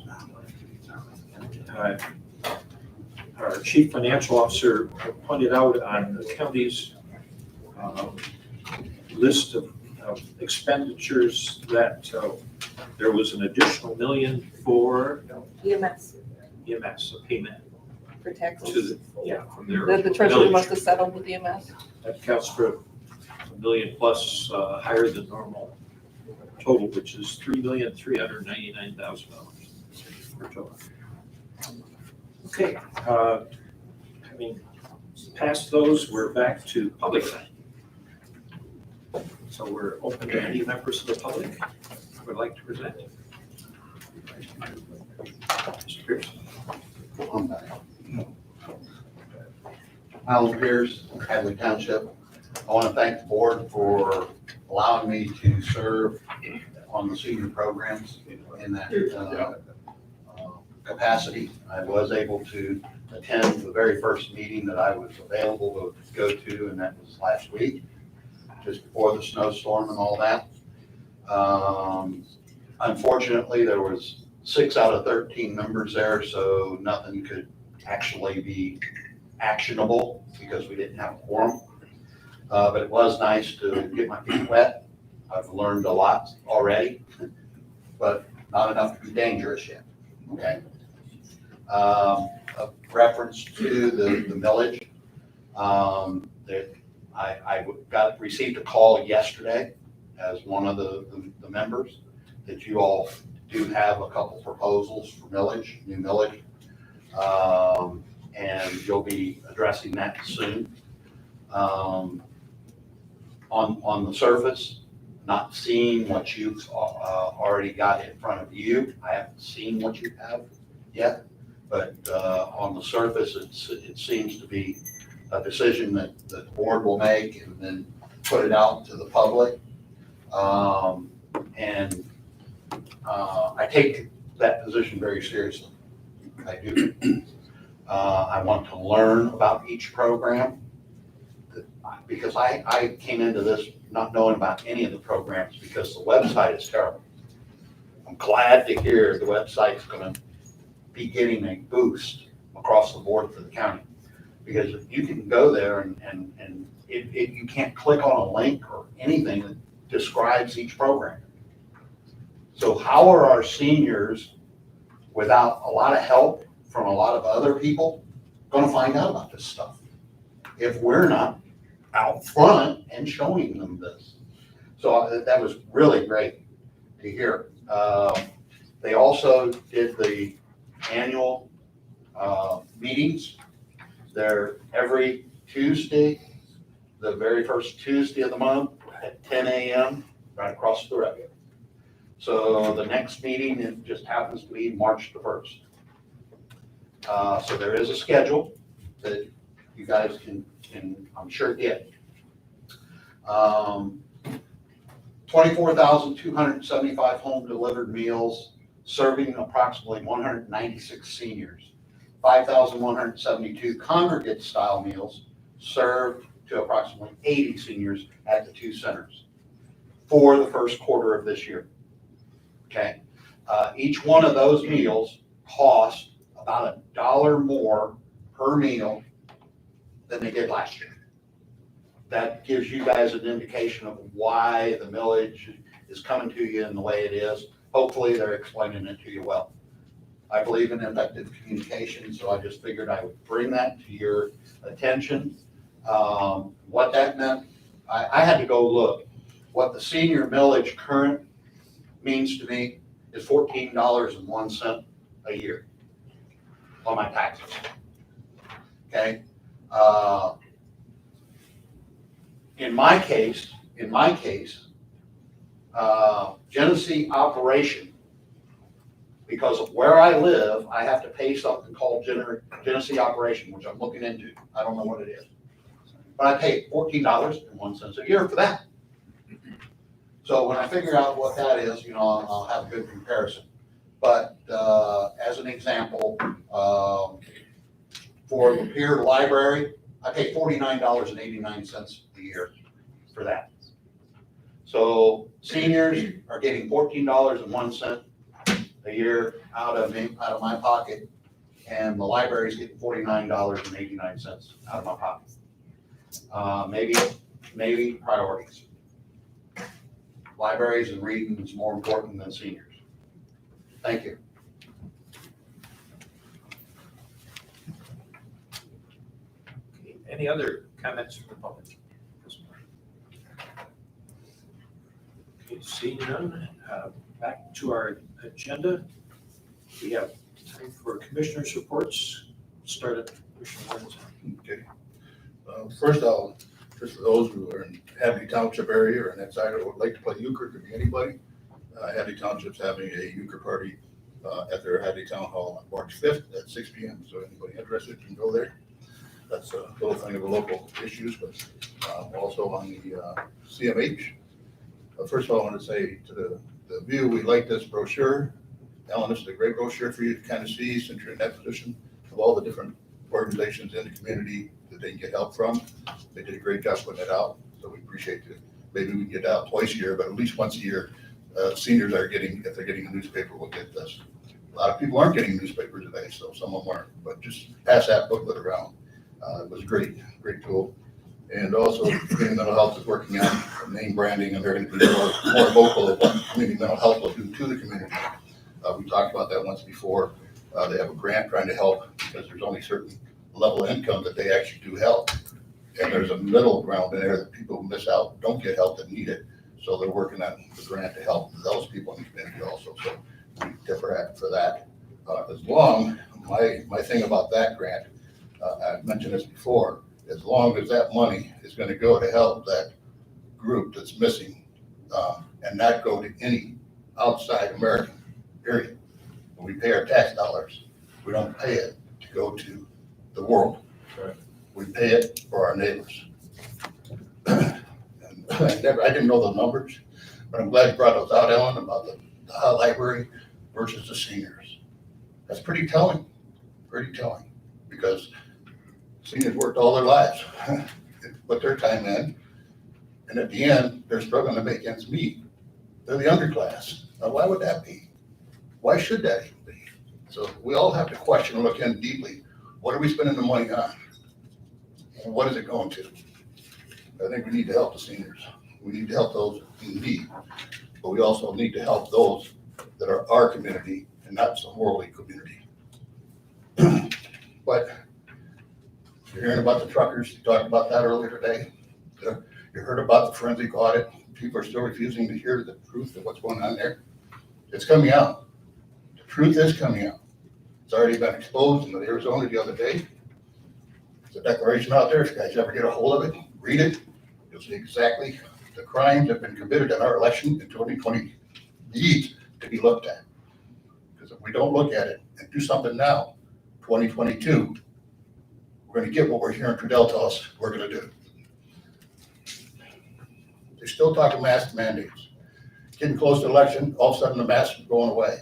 Our chief financial officer pointed out on the county's list of expenditures that there was an additional $1 million for EMS EMS, a payment for to taxes. from their. The treasurer village. must have settled with EMS. That counts for $1 million plus higher than normal total, which is $3,399,000 per total. Okay, past those, we're back to public time. So we're open to any members of the public who would like to present. Mr. Pierce. Alan Pierce, Hadley Township. I want to thank the board for allowing me to serve on the senior programs in that capacity. I was able to attend the very first meeting that I was available to go to, and that was last week, just before the snowstorm and all that. Unfortunately, there was 6 out of 13 members there, so nothing could actually be actionable because we didn't have a quorum. But it was nice to get my feet wet. I've learned a lot already, but not enough to be dangerous yet, okay? A reference to the millage, that I received a call yesterday as one of the members that you all do have a couple proposals for millage, new millage. And you'll be addressing that soon. On the surface, not seeing what you've already got in front of you. I haven't seen what you have yet, but on the surface, it seems to be a decision that the board will make and then put it out to the public. And I take that position very seriously. I do. I want to learn about each program because I came into this not knowing about any of the programs because the website is terrible. I'm glad to hear the website's going to be getting a boost across the board for the county, because you can go there and you can't click on a link or anything that describes each program. So how are our seniors, without a lot of help from a lot of other people, going to find out about this stuff if we're not out front and showing them this? So that was really great to hear. They also did the annual meetings. They're every Tuesday, the very first Tuesday of the month at 10 a.m. right across the road. So the next meeting, it just happens to be March the 1st. So there is a schedule that you guys can I'm sure get. 24,275 home delivered meals, serving approximately 196 seniors. 5,172 congregate style meals served to approximately 80 seniors at the two centers for the first quarter of this year. Okay, each one of those meals cost about $1 more per meal than they did last year. That gives you guys an indication of why the millage is coming to you in the way it is. Hopefully they're explaining it to you well. I believe in effective communication, so I just figured I would bring that to your attention. What that meant, I had to go look. What the senior millage current means to me is $14.01 a year on my taxes. Okay. In my case, Genesee operation, because of where I live, I have to pay something called Genesee operation, which I'm looking into. I don't know what it is. But I pay $14.01 a year for that. So when I figure out what that is, I'll have a good comparison. But as an example, for Lapeer Library, I pay $49.89 a year for that. So seniors are getting $14.01 a year out of my pocket, and the library's getting $49.89 out of my pocket. Maybe priorities. Libraries and reading is more important than seniors. Thank you. Okay, any other comments from the public? Okay, seeing none, back to our agenda. We have time for commissioners' reports. Start at Commissioner Warren's. Okay. First, just for those who are in Hadley Township area or in that side or would like to play euchre, could be anybody. Hadley Township's having a euchre party at their Hadley Town Hall on March 5th at 6 p.m. So anybody interested can go there. That's a little thing of the local issues, but also on the CMH. First of all, I want to say to the view, we like this brochure. Ellen, this is a great brochure for you to kind of see since you're in that position of all the different organizations in the community that they can get help from. They did a great job putting it out, so we appreciate it. Maybe we can get out twice a year, but at least once a year, seniors are getting, if they're getting a newspaper, will get this. A lot of people aren't getting newspapers today, so some of them aren't, but just pass that booklet around. It was a great tool. And also, Community Mental Health is working on name branding, and they're going to be more vocal of what Community Mental Health will do to the community. We talked about that once before. They have a grant trying to help because there's only a certain level of income that they actually do help. And there's a middle ground there that people who miss out don't get help that need it. So they're working on the grant to help those people in the community also. So we differ for that. As long, my thing about that grant, I've mentioned this before, as long as that money is going to go to help that group that's missing and not go to any outside American, period. When we pay our tax dollars, we don't pay it to go to the world. Right. We pay it for our neighbors. And I didn't know the numbers, but I'm glad you brought those out, Ellen, about the library versus the seniors. That's pretty telling, because seniors worked all their lives, put their time in, and at the end, they're struggling to make ends meet. They're the underclass. Now, why would that be? Why should that even be? So we all have to question and look in deeply. What are we spending the money on? And what is it going to? I think we need to help the seniors. We need to help those in need, but we also need to help those that are our community and not some worldly community. But you're hearing about the truckers. You talked about that earlier today. You heard about the forensic audit. People are still refusing to hear the truth of what's going on there. It's coming out. truth is coming out. It's already been exposed in Arizona the other day. There's a declaration out there. If you guys ever get a hold of it, read it. You'll see exactly the crimes that have been committed in our election in 2020 need to be looked at. Because if we don't look at it and do something now, 2022, we're going to get what we're hearing Trudell tell us we're going to do. They're still talking mask mandates. Getting close to election, all of a sudden the masks are going away.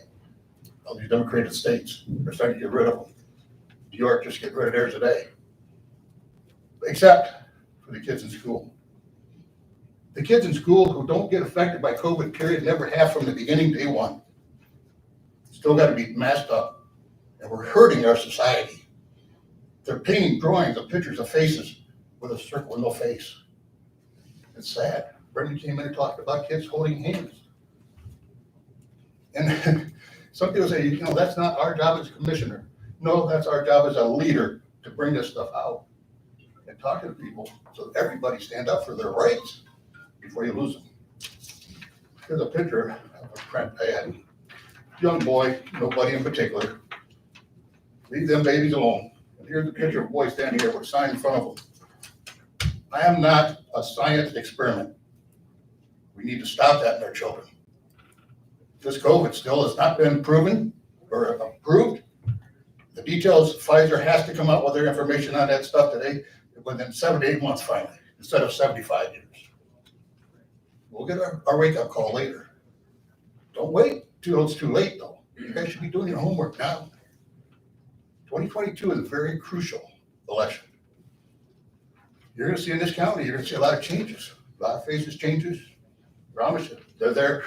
All these Democratic states are starting to get rid of them. New York just get rid of theirs today. Except for the kids in school. The kids in school who don't get affected by COVID, period, never have from the beginning, day one. Still got to be masked up. And we're hurting our society. They're painting drawings of pictures of faces with a circle and no face. It's sad. Brendan came in and talked about kids holding hands. And some people say, you know, that's not our job as a commissioner. No, that's our job as a leader to bring this stuff out and talk to people so that everybody stand up for their rights before you lose them. Here's a picture of a friend I had. Young boy, nobody in particular. Leave them babies alone. And here's a picture of a boy standing here with a sign in front of him. I am not a science experiment. We need to stop that in our children. This COVID still has not been proven or approved. The details, Pfizer has to come out with their information on that stuff today within 7 to 8 months finally, instead of 75 years. We'll get our wake-up call later. Don't wait till it's too late, though. You guys should be doing your homework now. 2022 is a very crucial election. You're going to see in this county, you're going to see a lot of changes, a lot of faces changes. Promise you, they're there,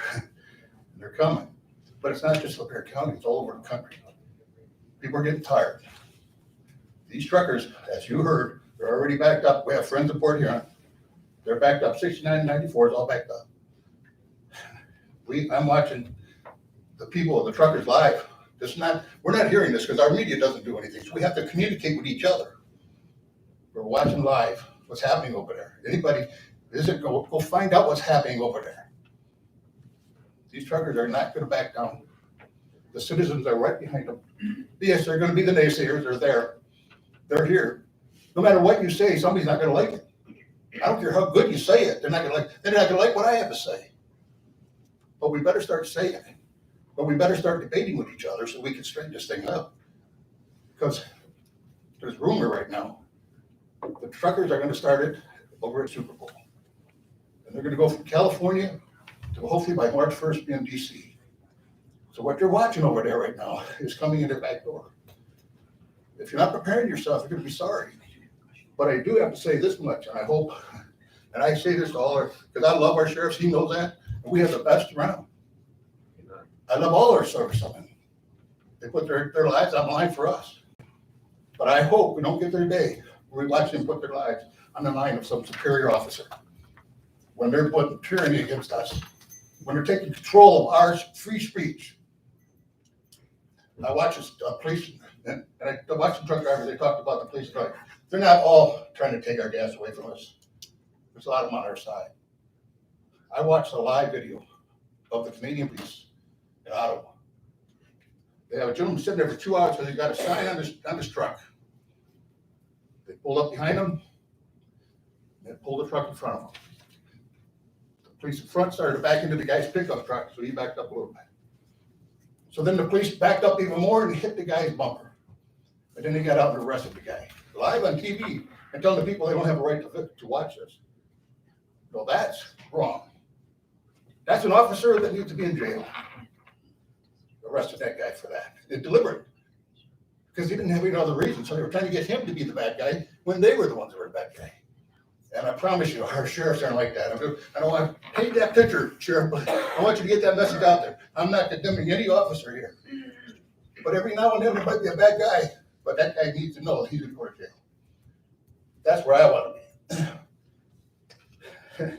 they're coming. But it's not just Lapeer County, it's all over the country. People are getting tired. These truckers, as you heard, they're already backed up. We have friends in Port Huron. They're backed up. 69 and 94 is all backed up. I'm watching the people, the truckers live. We're not hearing this because our media doesn't do anything. So we have to communicate with each other. We're watching live what's happening over there. Anybody visit, go find out what's happening over there. These truckers are not going to back down. The citizens are right behind them. Yes, they're going to be the naysayers. They're there. They're here. No matter what you say, somebody's not going to like it. I don't care how good you say it. They're not going to like what I have to say. But we better start saying it. But we better start debating with each other so we can straighten this thing up. Because there's rumor right now. The truckers are going to start it over at Super Bowl. And they're going to go from California to hopefully by March 1st be in DC. So what you're watching over there right now is coming in their back door. If you're not preparing yourself, you're going to be sorry. But I do have to say this much, and I hope, and I say this to all our, because I love our sheriffs, he knows that, and we have the best around. I love all our servicemen. They put their lives on the line for us. But I hope we don't get their day where we watch them put their lives on the line of some superior officer. When they're putting tyranny against us, when they're taking control of our free speech. I watch a police, and I watch the truck drivers, they talked about the police drivers. They're not all trying to take our gas away from us. There's a lot of them on our side. I watched a live video of the Canadian police in Ottawa. They have a gentleman sitting there for 2 hours because he got a sign on his truck. They pulled up behind him, and they pulled the truck in front of him. The police in front started to back into the guy's pickup truck, so he backed up a little bit. So then the police backed up even more and hit the guy's bumper. And then they got out and arrested the guy. Live on TV and telling the people they don't have a right to watch this. No, that's wrong. That's an officer that needs to be in jail. Arrested that guy for that. It's deliberate. Because he didn't have any other reason. So they were trying to get him to be the bad guy when they were the ones that were the bad guy. And I promise you, our sheriffs aren't like that. I don't want to paint that picture, Sheriff, but I want you to get that message out there. I'm not condemning any officer here. But every now and then there might be a bad guy, but that guy needs to know he's in court jail. That's where I want to be.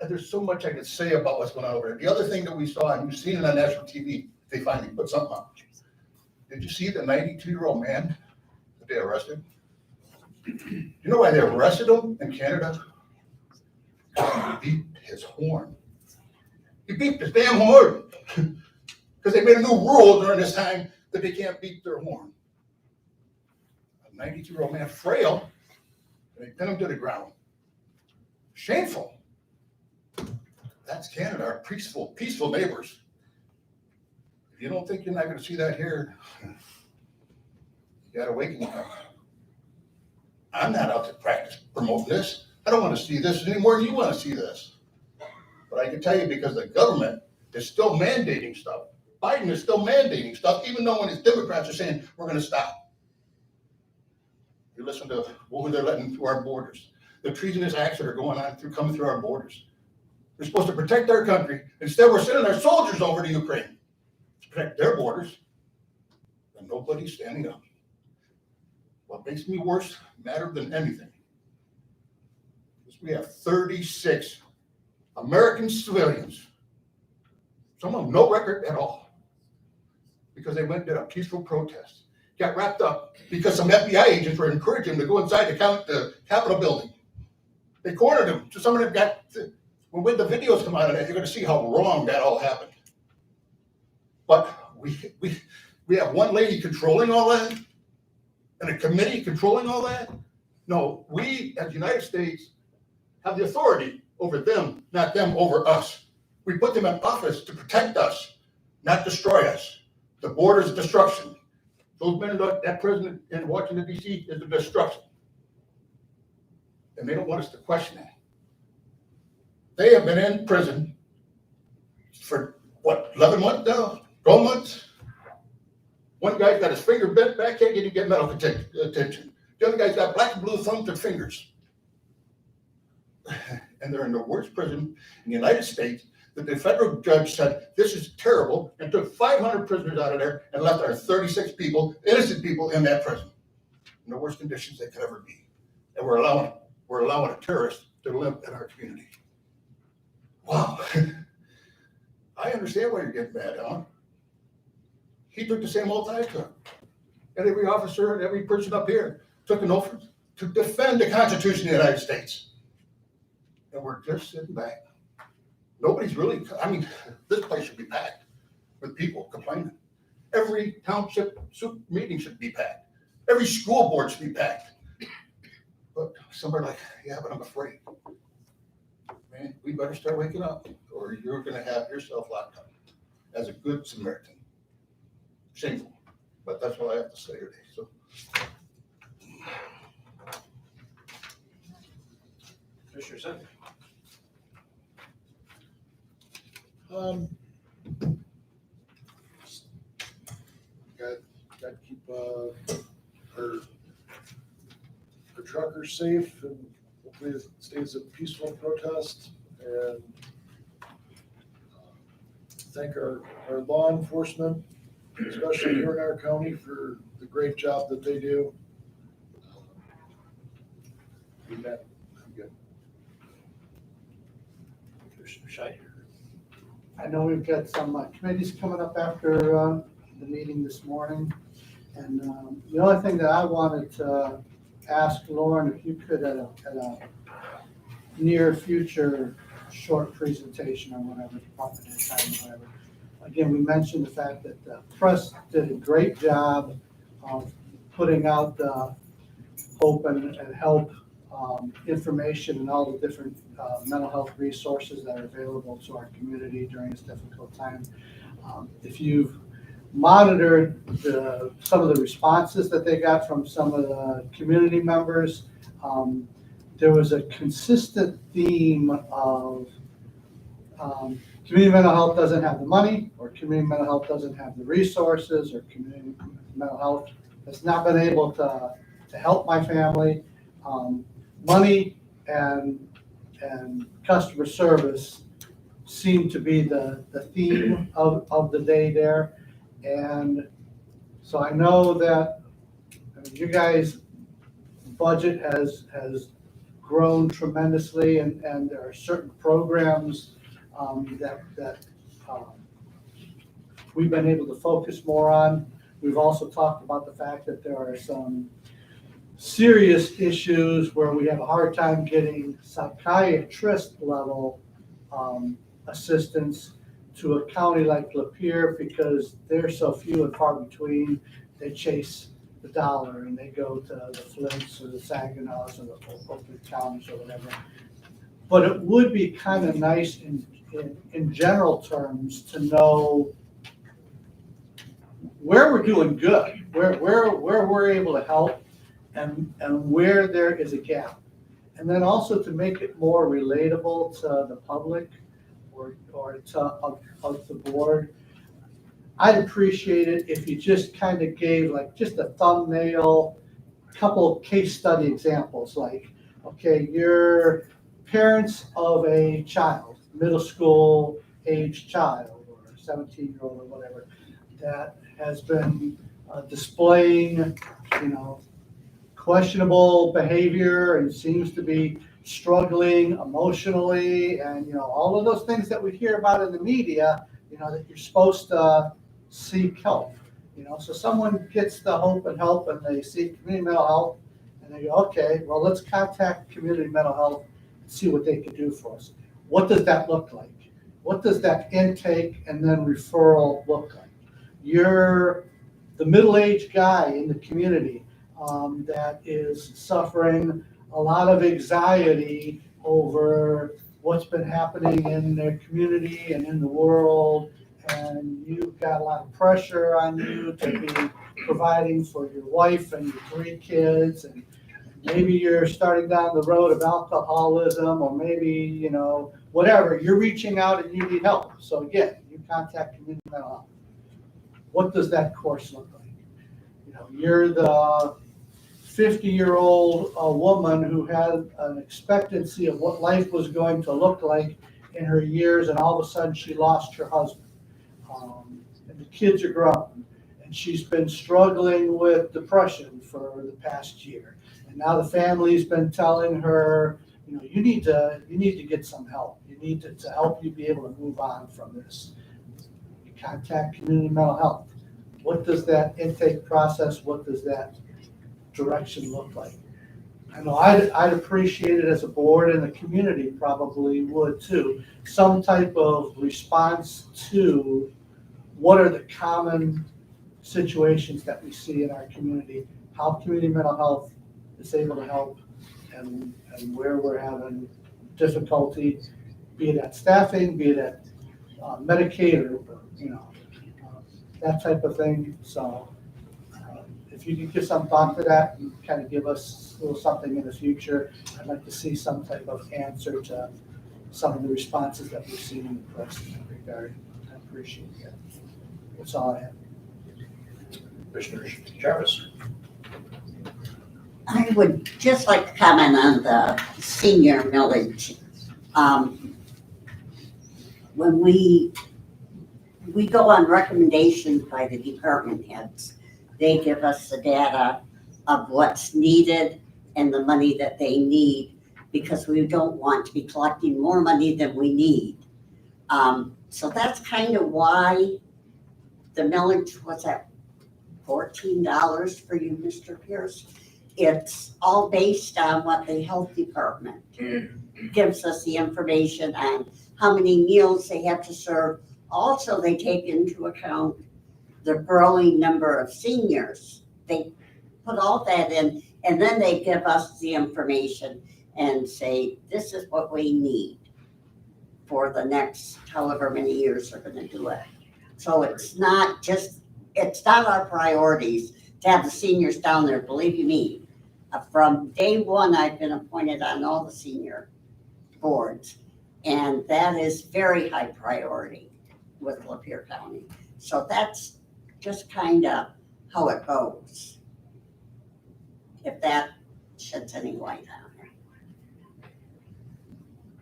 There's so much I could say about what's going on over there. The other thing that we saw, and you've seen it on national TV, they finally put something on. Did you see the 92-year-old man that they arrested? You know why they arrested him in Canada? He beeped his horn. He beeped his damn horn. Because because they made a new rule during this time that they can't beat their horn. A 92-year-old man, frail, and they pin him to the ground. Shameful. That's Canada, our peaceful neighbors. If you don't think you're not going to see that here, you got to awaken up. I'm not out to practice promoting this. I don't want to see this any more than you want to see this. But I can tell you, because the government is still mandating stuff. Biden is still mandating stuff, even though when his Democrats are saying, we're going to stop. You listen to what they're letting through our borders. The treasonous acts that are going on coming through our borders. We're supposed to protect our country. Instead, we're sending our soldiers over to Ukraine to protect their borders. And nobody's standing up. What makes me worse, matter than anything, is we have 36 American civilians, some of them no record at all, because they went and did a peaceful protest, got wrapped up because some FBI agents were encouraging them to go inside the Capitol building. They cornered them. So some of them got, when the videos come out of that, you're going to see how wrong that all happened. But we have one lady controlling all that, and a committee controlling all that. No, we as the United States have the authority over them, not them over us. We put them in office to protect us, not destroy us. The border is destruction. Those men, that president in Washington, D.C. is the destruction. And they don't want us to question that. They have been in prison for, 11 months now? 12 months? One guy's got his finger bent back, can't even get medical attention. The other guy's got black and blue thumbs and fingers. And they're in the worst prison in the United States that the federal judge said, this is terrible, and took 500 prisoners out of there and left our 36 people, innocent people, in that prison in the worst conditions they could ever be. And we're allowing a terrorist to live in our community. Wow. I understand why you're getting mad, huh? He took the same oath I took. And every officer and every person up here took an oath to defend the Constitution of the United States. And we're just sitting back. Nobody's really, this place should be packed with people complaining. Every township meeting should be packed. Every school board should be packed. But some are like, yeah, but I'm afraid. Man, we better start waking up, or you're going to have yourself locked up as a good Samaritan. Shameful, but that's what I have to say today. So, Commissioner Zender. Got to keep our truckers safe, and hopefully it stays a peaceful protest. And thank our law enforcement, especially here in our county, for the great job that they do. I'm good. Commissioner Schneider. I know we've got some committees coming up after the meeting this morning. And the only thing that I wanted to ask Lauren, if you could at a near future short presentation or whatever, department head time or whatever. Again, we mentioned the fact that the press did a great job of putting out the hope and help information and all the different mental health resources that are available to our community during this difficult time. If you've monitored some of the responses that they got from some of the community members, there was a consistent theme of community mental health doesn't have the money, or community mental health doesn't have the resources, or community mental health has not been able to help my family. Money and customer service seem to be the theme of the day there. And so I know that you guys' budget has grown tremendously, and there are certain programs that we've been able to focus more on. We've also talked about the fact that there are some serious issues where we have a hard time getting psychiatrist level assistance to a county like Lapeer, because they're so few and far between, they chase the dollar and they go to the Flints or the Saginaw's or the Oakland counties or whatever. But it would be kind of nice in general terms to know where we're doing good, where we're able to help, and where there is a gap. And then also to make it more relatable to the public or to of the board. I'd appreciate it if you just kind of gave like just a thumbnail, couple of case study examples, like, okay, you're parents of a child, middle school age child, or 17-year-old or whatever, that has been displaying, questionable behavior and seems to be struggling emotionally, and all of those things that we hear about in the media, that you're supposed to seek help. So someone gets the hope and help and they seek community mental health, and they go, okay, well, let's contact community mental health and see what they can do for us. What does that look like? What does that intake and then referral look like? You're the middle-aged guy in the community that is suffering a lot of anxiety over what's been happening in their community and in the world, and you've got a lot of pressure on you to be providing for your wife and your 3 kids, and maybe you're starting down the road of alcoholism, or maybe, whatever, you're reaching out and you need help. So again, you contact community mental health. What does that course look like? You're the 50-year-old woman who had an expectancy of what life was going to look like in her years, and all of a sudden she lost her husband. And the kids are grown, and she's been struggling with depression for the past year. And now the family's been telling her, you need to get some help. You need to help you be able to move on from this. You contact community mental health. What does that intake process, what does that direction look like? I know I'd appreciate it as a board, and the community probably would too. Some type of response to what are the common situations that we see in our community, how community mental health is able to help, and where we're having difficulty, be it at staffing, be it at Medicaid, or that type of thing. So if you could give some thought to that and kind of give us a little something in the future, I'd like to see some type of answer to some of the responses that we've seen in the press in that regard. I appreciate that. That's all I have. Commissioner Jarvis. I would just like to comment on the senior millage. When we go on recommendations by the department heads, they give us the data of what's needed and the money that they need, because we don't want to be collecting more money than we need. So that's kind of why the millage was at $14 for you, Mr. Pierce. It's all based on what the health department gives us the information on how many meals they have to serve. Also, they take into account the growing number of seniors. They put all that in, and then they give us the information and say, this is what we need for the next however many years they're gonna do it. So it's not our priorities to have the seniors down there, believe you me. From day one, I've been appointed on all the senior boards, and that is very high priority with Lapeer County. So that's just kind of how it goes, if that sheds any light on it.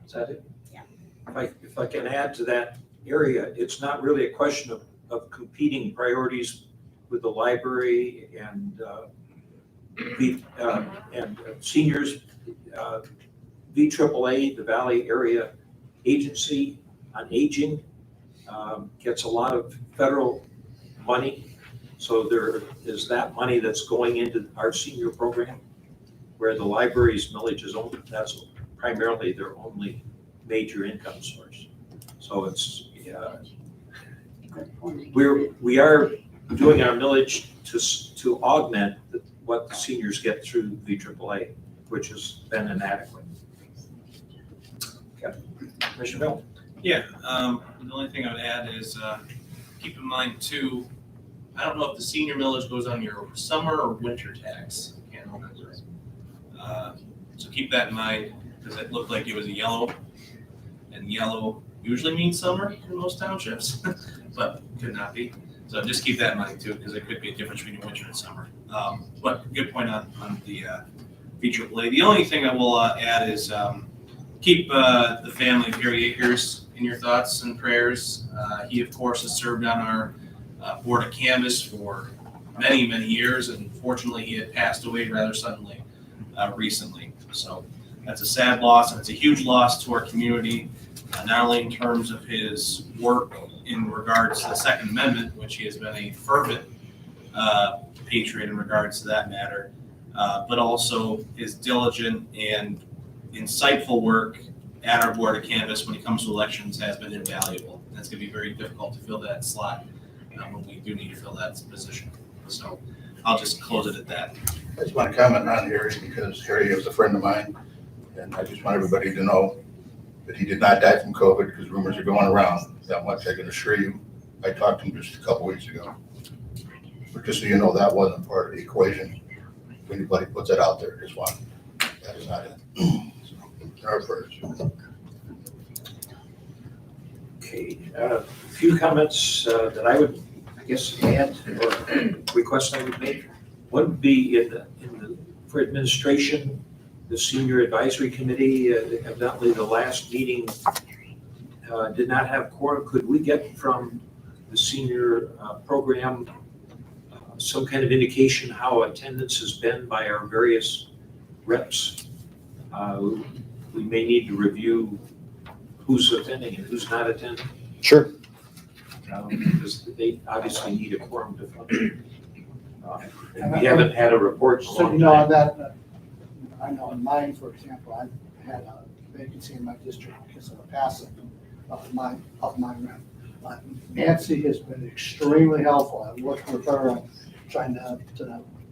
Is that it? Yeah. If I can add to that area, it's not really a question of competing priorities with the library and seniors. VAAA, the Valley Area Agency on Aging, gets a lot of federal money. So there is that money that's going into our senior program, where the library's millage is only, that's primarily their only major income source. So it's we are doing our millage to augment what the seniors get through VAAA, which has been inadequate. Okay. Commissioner Bill? Yeah, the only thing I would add is, keep in mind too, I don't know if the senior millage goes on your summer or winter tax, can't remember. So keep that in mind, because it looked like it was a yellow, and yellow usually means summer in most townships, but could not be. So just keep that in mind too, because there could be a difference between winter and summer. But good point on the VAAA. The only thing I will add is, keep the family of Gary Akers in your thoughts and prayers. He, of course, has served on our board of canvas for many, many years, and fortunately, he had passed away rather suddenly recently. So that's a sad loss, and it's a huge loss to our community, not only in terms of his work in regards to the Second Amendment, which he has been a fervent patriot in regards to that matter, but also his diligent and insightful work at our board of canvas when it comes to elections has been invaluable. That's going to be very difficult to fill that slot when we do need to fill that position. So I'll just close it at that. I just want to comment on Harry because Harry is a friend of mine, and I just want everybody to know that he did not die from COVID because rumors are going around that much. I can assure you, I talked to him just a couple weeks ago. But just so you know, that wasn't part of the equation. If anybody puts that out there, just want, that is not it. So, our prayers. Okay, a few comments that I would, I guess, add or request I would make. One would be for administration, the senior advisory committee, evidently the last meeting did not have quorum. Could we get from the senior program some kind of indication how attendance has been by our various reps? We may need to review who's attending and who's not attending. Sure. Because they obviously need a quorum to function. And we haven't had a report in a So, long you know, on time. that, I know in mine, for example, I had a vacancy in my district because of a passing of my rep. Nancy has been extremely helpful. I've worked with her on trying to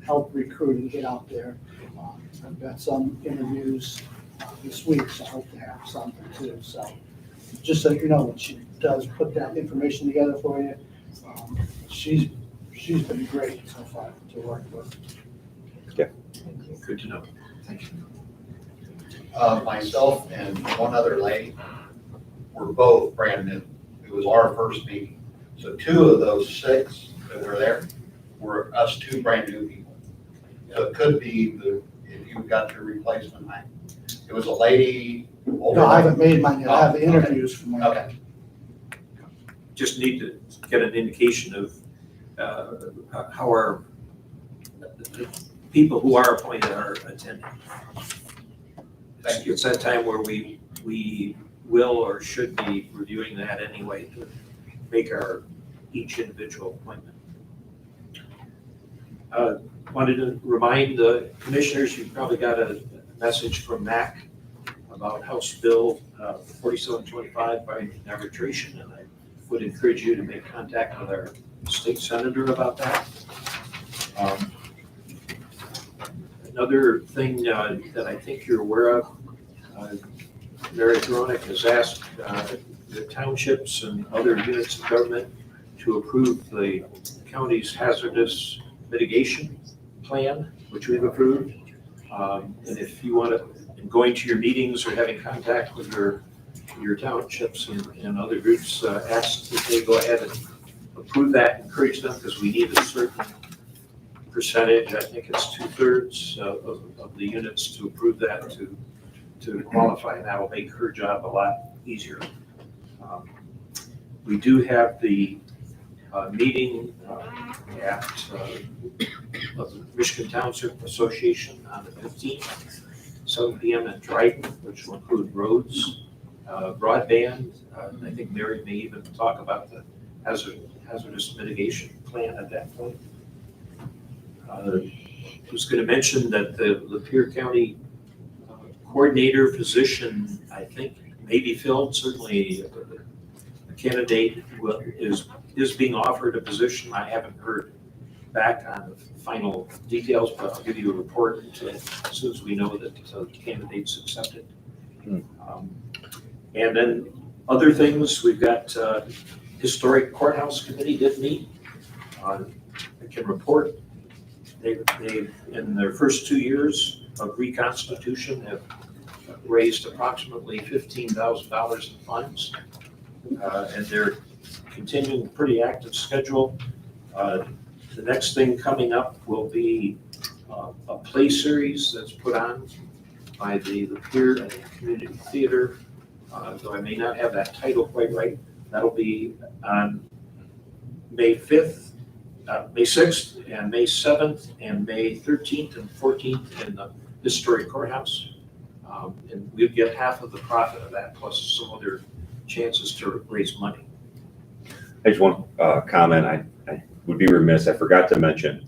help recruit and get out there. I've got some interviews this week, so I hope to have something too. So just so you know, when she does put that information together for you, she's been great so far to work with. Yeah, good to know. Thank you. Myself and one other lady were both brand new. It was our first meeting. So 2 of those 6 that were there were us 2 brand new people. So it could be if you got your replacement. It was a lady. No, I haven't made mine yet. I have interviews for mine. Okay. Just need to get an indication of how our the people who are appointed are attending. It's that time where we will or should be reviewing that anyway to make our each individual appointment. Wanted to remind the commissioners, you probably got a message from MAC about House Bill 4725 by arbitration, and I would encourage you to make contact with our state senator about that. Another thing that I think you're aware of, Mary Veronica has asked the townships and other units of government to approve the county's hazardous mitigation plan, which we've approved. And if you want to, in going to your meetings or having contact with your townships and other groups, ask that they go ahead and approve that, encourage them, because we need a certain percentage, I think it's 2/3 of the units to approve that to qualify, and that will make her job a lot easier. We do have the meeting at of the Michigan Township Association on the 15th, 7 p.m. at Dryden, which will include roads, broadband. I think Mary may even talk about the hazardous mitigation plan at that point. I was going to mention that the Lapeer County coordinator position, I think, may be filled. Certainly, the candidate is being offered a position. I haven't heard back on the final details, but I'll give you a report as soon as we know that the candidate's accepted. And then other things, we've got Historic Courthouse Committee did meet. I can report they in their first 2 years of reconstitution have raised approximately $15,000 in funds. And they're continuing a pretty active schedule. The next thing coming up will be a play series that's put on by the Lapeer and Community Theater. Though I may not have that title quite right. That'll be on May 5th, May 6th, and May 7th, and May 13th and 14th in the Historic Courthouse. And we'll get half of the profit of that, plus some other chances to raise money. I just want comment. I would be remiss. I forgot to mention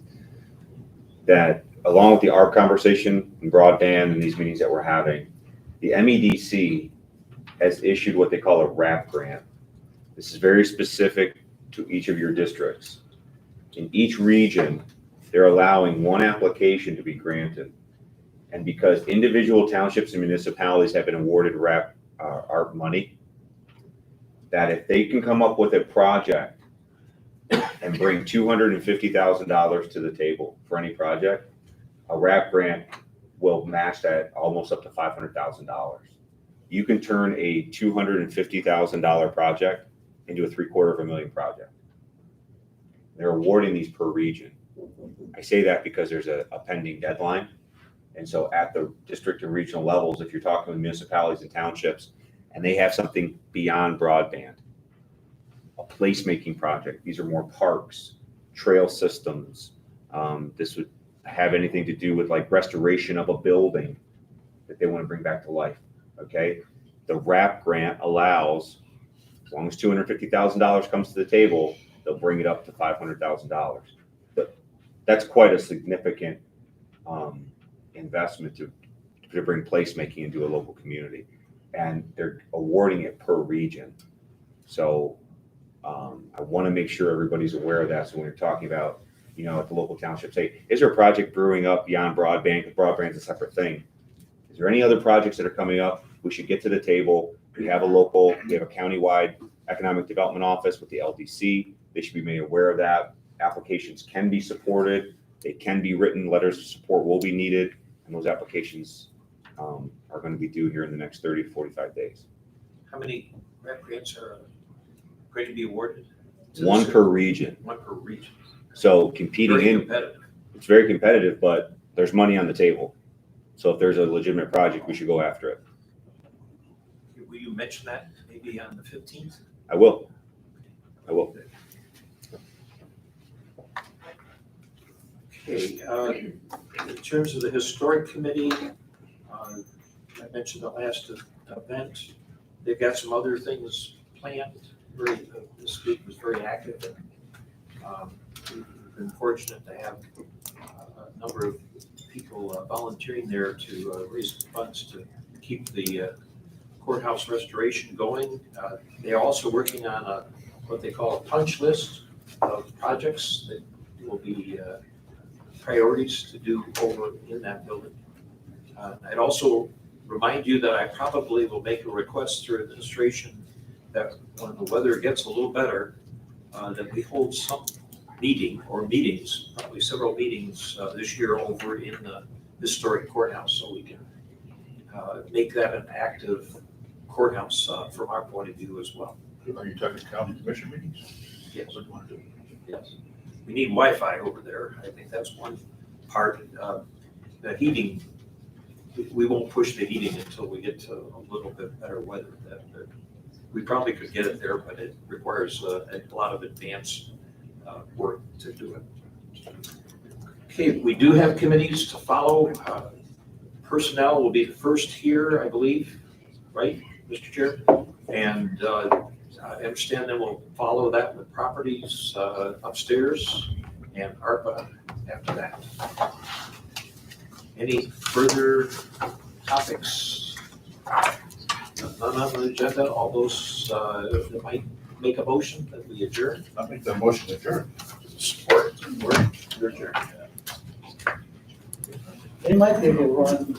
that along with the ARP conversation and broadband and these meetings that we're having, the MEDC has issued what they call a RAP grant. This is very specific to each of your districts. In each region, they're allowing one application to be granted. And because individual townships and municipalities have been awarded RAP ARP money, that if they can come up with a project and bring $250,000 to the table for any project, a RAP grant will match that almost up to $500,000. You can turn a $250,000 project into a $750,000 project. They're awarding these per region. I say that because there's a pending deadline. And so at the district and regional levels, if you're talking with municipalities and townships, and they have something beyond broadband, a placemaking project, these are more parks, trail systems. This would have anything to do with like restoration of a building that they want to bring back to life, okay? The RAP grant allows, as long as $250,000 comes to the table, they'll bring it up to $500,000. But that's quite a significant investment to bring placemaking into a local community. And they're awarding it per region. So I want to make sure everybody's aware of that. So when you're talking about, at the local township, say, is there a project brewing up beyond broadband? Because broadband's a separate thing. Is there any other projects that are coming up? We should get to the table. We have a countywide economic development office with the LDC. They should be made aware of that. Applications can be supported. They can be written. Letters of support will be needed. And those applications are going to be due here in the next 30 to 45 days. How many RAP grants are going to be awarded? One per region. One per region. So competing Very in, competitive. it's very competitive, but there's money on the table. So if there's a legitimate project, we should go after it. Will you mention that maybe on the 15th? I will. Okay, in terms of the historic committee, I mentioned the last event. They've got some other things planned. This week was very active. We've been fortunate to have a number of people volunteering there to raise funds to keep the courthouse restoration going. They're also working on what they call a punch list of projects that will be priorities to do over in that building. I'd also remind you that I probably will make a request through administration that when the weather gets a little better, that we hold some meeting or meetings, probably several meetings this year over in the historic courthouse, so we can make that an active courthouse from our point of view as well. Are you talking county commission meetings? Yes. What do you want to do? Yes. We need Wi-Fi over there. I think that's one part. The heating, we won't push the heating until we get to a little bit better weather. We probably could get it there, but it requires a lot of advanced work to do it. Okay, we do have committees to follow. Personnel will be the first here, I believe, right, Mr. Chair? And I understand then we'll follow that with properties upstairs and ARPA after that. Any further topics? None on the agenda. All those that might make a motion that we adjourn. I make that motion adjourned. Support. They might be able to run